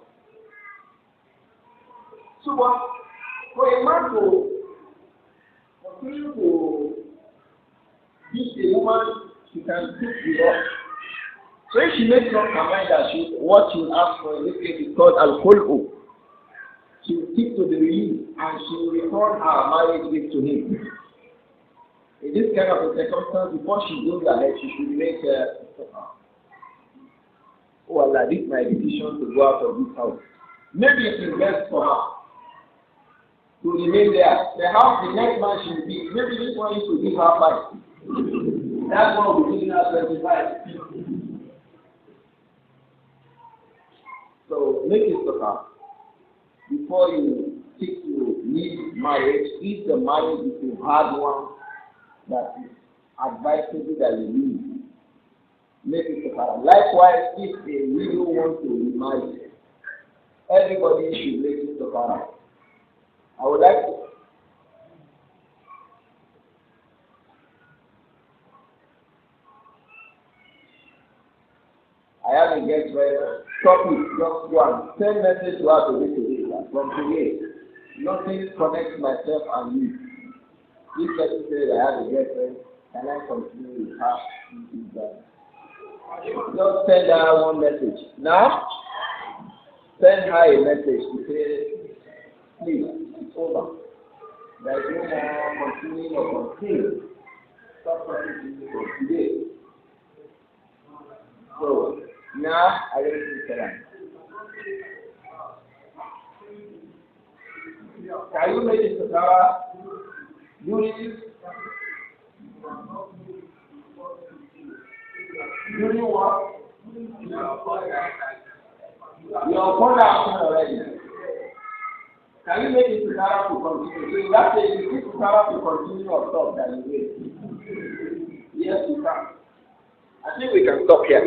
So what? For a man to continue to beat a woman, she can pick the up. So if she makes up her mind that what she will ask for in this case is called al-khul'u, she will stick to the release and she will return her marriage gift to him. In this kind of a circumstance, before she goes ahead, she should make oh Allah, this is my decision to go out of this house. Maybe it is best for her to remain there. The house, the next man she will be, maybe this one used to give her 5. That one will be giving her 25. So make it to her. Before you seek to leave marriage, if the marriage is a hard one, that is advisable that you leave. Make it to her. Likewise, if a widow wants to remarry, everybody should make it to her. I would like to. I have a guest right. Stop it, just one. Send message to her today. From today, nothing connects myself and you. If person says I have a girlfriend, can I continue with her? Just send her one message. Now, send her a message to say, please, it's over. There is no more continuing or continue. Stop continuing for today. So, now I will see her. Can you make it to Sarah? During what? Your phone already. Can you make it to Sarah to continue? So that says you need to Sarah to continue or stop that you wait. Yes, you can. I think we can stop here.